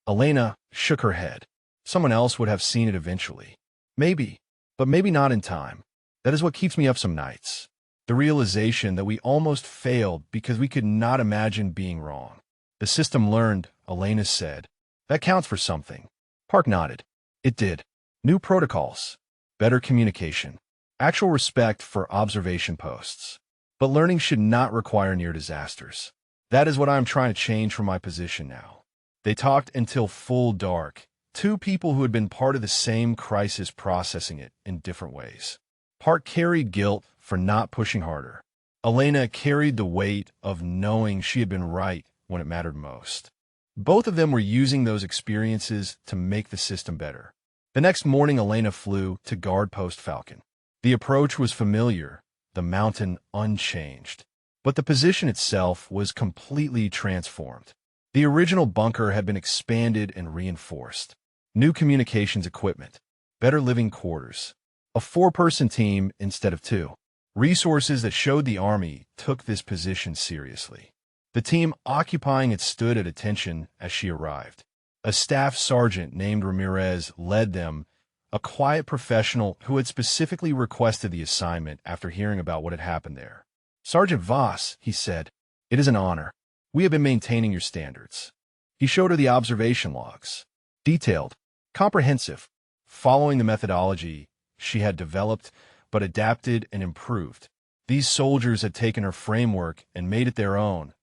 Elena shook her head. Someone else would have seen it eventually. Maybe, but maybe not in time. That is what keeps me up some nights. The realization that we almost failed because we could not imagine being wrong. The system learned, Elena said. That counts for something. Park nodded. It did. New protocols. Better communication. Actual respect for observation posts. But learning should not require near disasters. That is what I am trying to change from my position now. They talked until full dark. Two people who had been part of the same crisis processing it in different ways. Park carried guilt for not pushing harder. Elena carried the weight of knowing she had been right when it mattered most. Both of them were using those experiences to make the system better. The next morning, Elena flew to guard Post Falcon. The approach was familiar, the mountain unchanged. But the position itself was completely transformed. The original bunker had been expanded and reinforced. New communications equipment, better living quarters, a 4-person team instead of 2. Resources that showed the army took this position seriously. The team occupying it stood at attention as she arrived. A staff sergeant named Ramirez led them, a quiet professional who had specifically requested the assignment after hearing about what had happened there. Sergeant Voss, he said, it is an honor. We have been maintaining your standards. He showed her the observation logs. Detailed, comprehensive, following the methodology she had developed but adapted and improved. These soldiers had taken her framework and made it their own,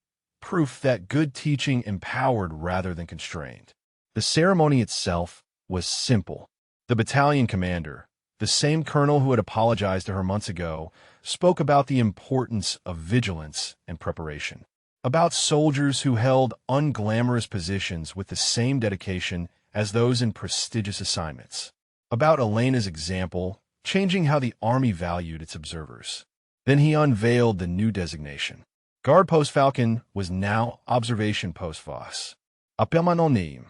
proof that good teaching empowered rather than constrained. The ceremony itself was simple. The battalion commander, the same colonel who had apologized to her months ago, spoke about the importance of vigilance and preparation, about soldiers who held unglamorous positions with the same dedication as those in prestigious assignments, about Elena's example, changing how the Army valued its observers. Then he unveiled the new designation. Guard Post Falcon was now Observation Post Voss. Appel anonyme,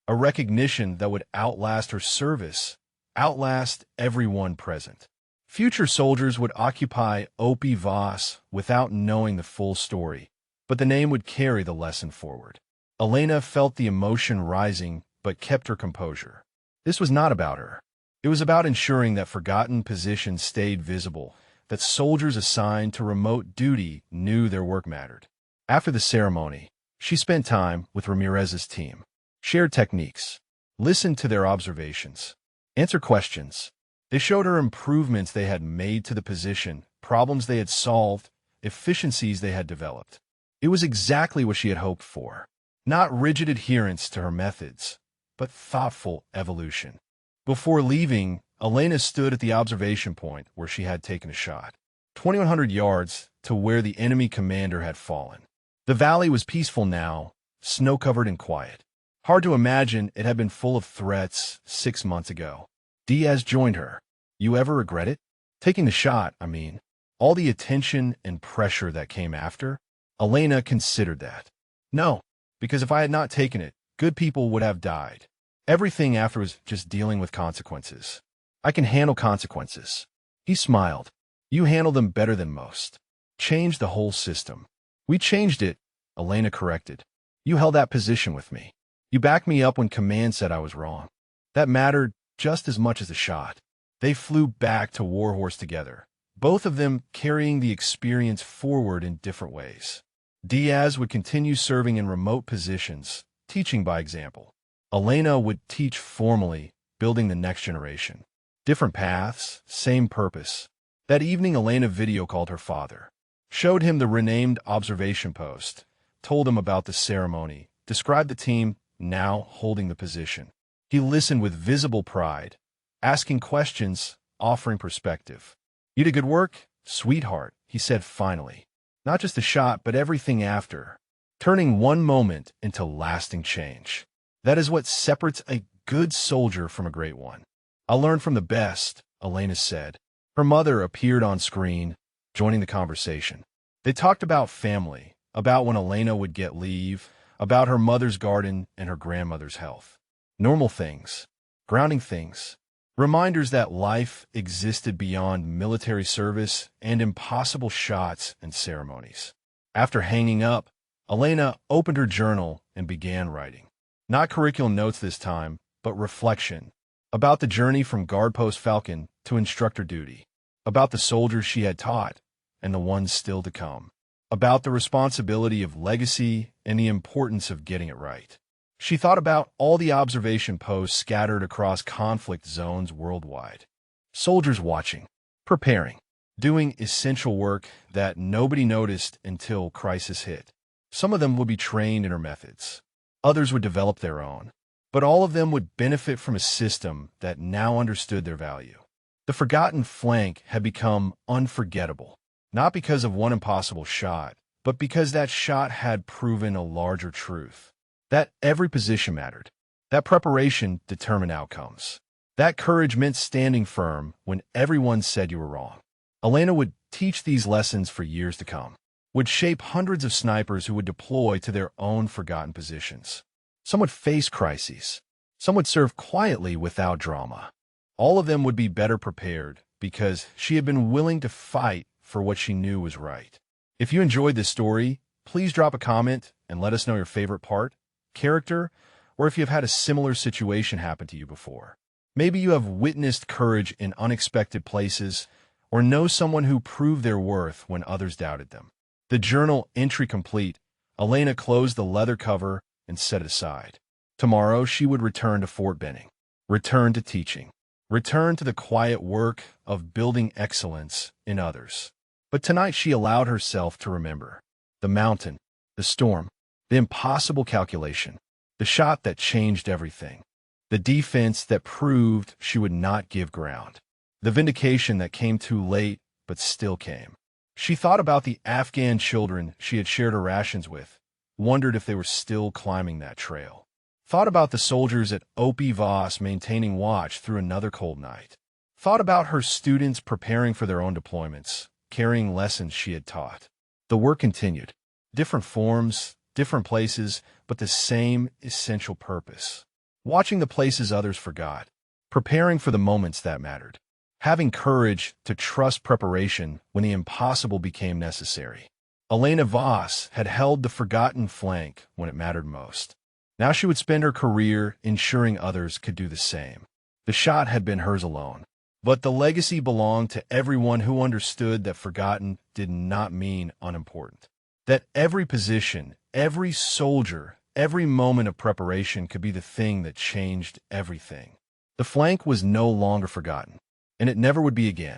a recognition that would outlast her service, outlast everyone present. Future soldiers would occupy OP Voss without knowing the full story, but the name would carry the lesson forward. Elena felt the emotion rising but kept her composure. This was not about her. It was about ensuring that forgotten positions stayed visible, that soldiers assigned to remote duty knew their work mattered. After the ceremony, she spent time with Ramirez's team, shared techniques, listened to their observations, answered questions. They showed her improvements they had made to the position, problems they had solved, efficiencies they had developed. It was exactly what she had hoped for. Not rigid adherence to her methods, but thoughtful evolution. Before leaving, Elena stood at the observation point where she had taken a shot, 2,100 yards to where the enemy commander had fallen. The valley was peaceful now, snow-covered and quiet. Hard to imagine it had been full of threats 6 months ago. Diaz joined her. You ever regret it? Taking the shot, I mean. All the attention and pressure that came after? Elena considered that. No, because if I had not taken it, good people would have died. Everything after was just dealing with consequences. I can handle consequences. He smiled. You handle them better than most. Change the whole system. We changed it, Elena corrected. You held that position with me. You backed me up when command said I was wrong. That mattered just as much as the shot. They flew back to Warhorse together, both of them carrying the experience forward in different ways. Diaz would continue serving in remote positions, teaching by example. Elena would teach formally, building the next generation. Different paths, same purpose. That evening, Elena video called her father, showed him the renamed observation post, told him about the ceremony, described the team now holding the position. He listened with visible pride, asking questions, offering perspective. You did good work, sweetheart, he said finally. Not just the shot, but everything after, turning one moment into lasting change. That is what separates a good soldier from a great one. I learned from the best, Elena said. Her mother appeared on screen, joining the conversation. They talked about family, about when Elena would get leave, about her mother's garden and her grandmother's health. Normal things, grounding things. Reminders that life existed beyond military service and impossible shots and ceremonies. After hanging up, Elena opened her journal and began writing. Not curriculum notes this time, but reflection. About the journey from Guard Post Falcon to instructor duty. About the soldiers she had taught and the ones still to come. About the responsibility of legacy and the importance of getting it right. She thought about all the observation posts scattered across conflict zones worldwide. Soldiers watching, preparing, doing essential work that nobody noticed until crisis hit. Some of them would be trained in her methods. Others would develop their own. But all of them would benefit from a system that now understood their value. The forgotten flank had become unforgettable, not because of one impossible shot, but because that shot had proven a larger truth. That every position mattered. That preparation determined outcomes. That courage meant standing firm when everyone said you were wrong. Elena would teach these lessons for years to come, would shape hundreds of snipers who would deploy to their own forgotten positions. Some would face crises. Some would serve quietly without drama. All of them would be better prepared because she had been willing to fight for what she knew was right. If you enjoyed this story, please drop a comment and let us know your favorite part, character, or if you've had a similar situation happen to you before. Maybe you have witnessed courage in unexpected places or know someone who proved their worth when others doubted them. The journal entry complete, Elena closed the leather cover and set it aside. Tomorrow she would return to Fort Benning, return to teaching, return to the quiet work of building excellence in others. But tonight she allowed herself to remember the mountain, the storm, the impossible calculation, the shot that changed everything, the defense that proved she would not give ground, the vindication that came too late but still came. She thought about the Afghan children she had shared her rations with, wondered if they were still climbing that trail. Thought about the soldiers at Opie Voss maintaining watch through another cold night. Thought about her students preparing for their own deployments, carrying lessons she had taught. The work continued. Different forms, different places, but the same essential purpose. Watching the places others forgot. Preparing for the moments that mattered. Having courage to trust preparation when the impossible became necessary. Elena Voss had held the forgotten flank when it mattered most. Now she would spend her career ensuring others could do the same. The shot had been hers alone, but the legacy belonged to everyone who understood that forgotten did not mean unimportant. That every position, every soldier, every moment of preparation could be the thing that changed everything. The flank was no longer forgotten, and it never would be again.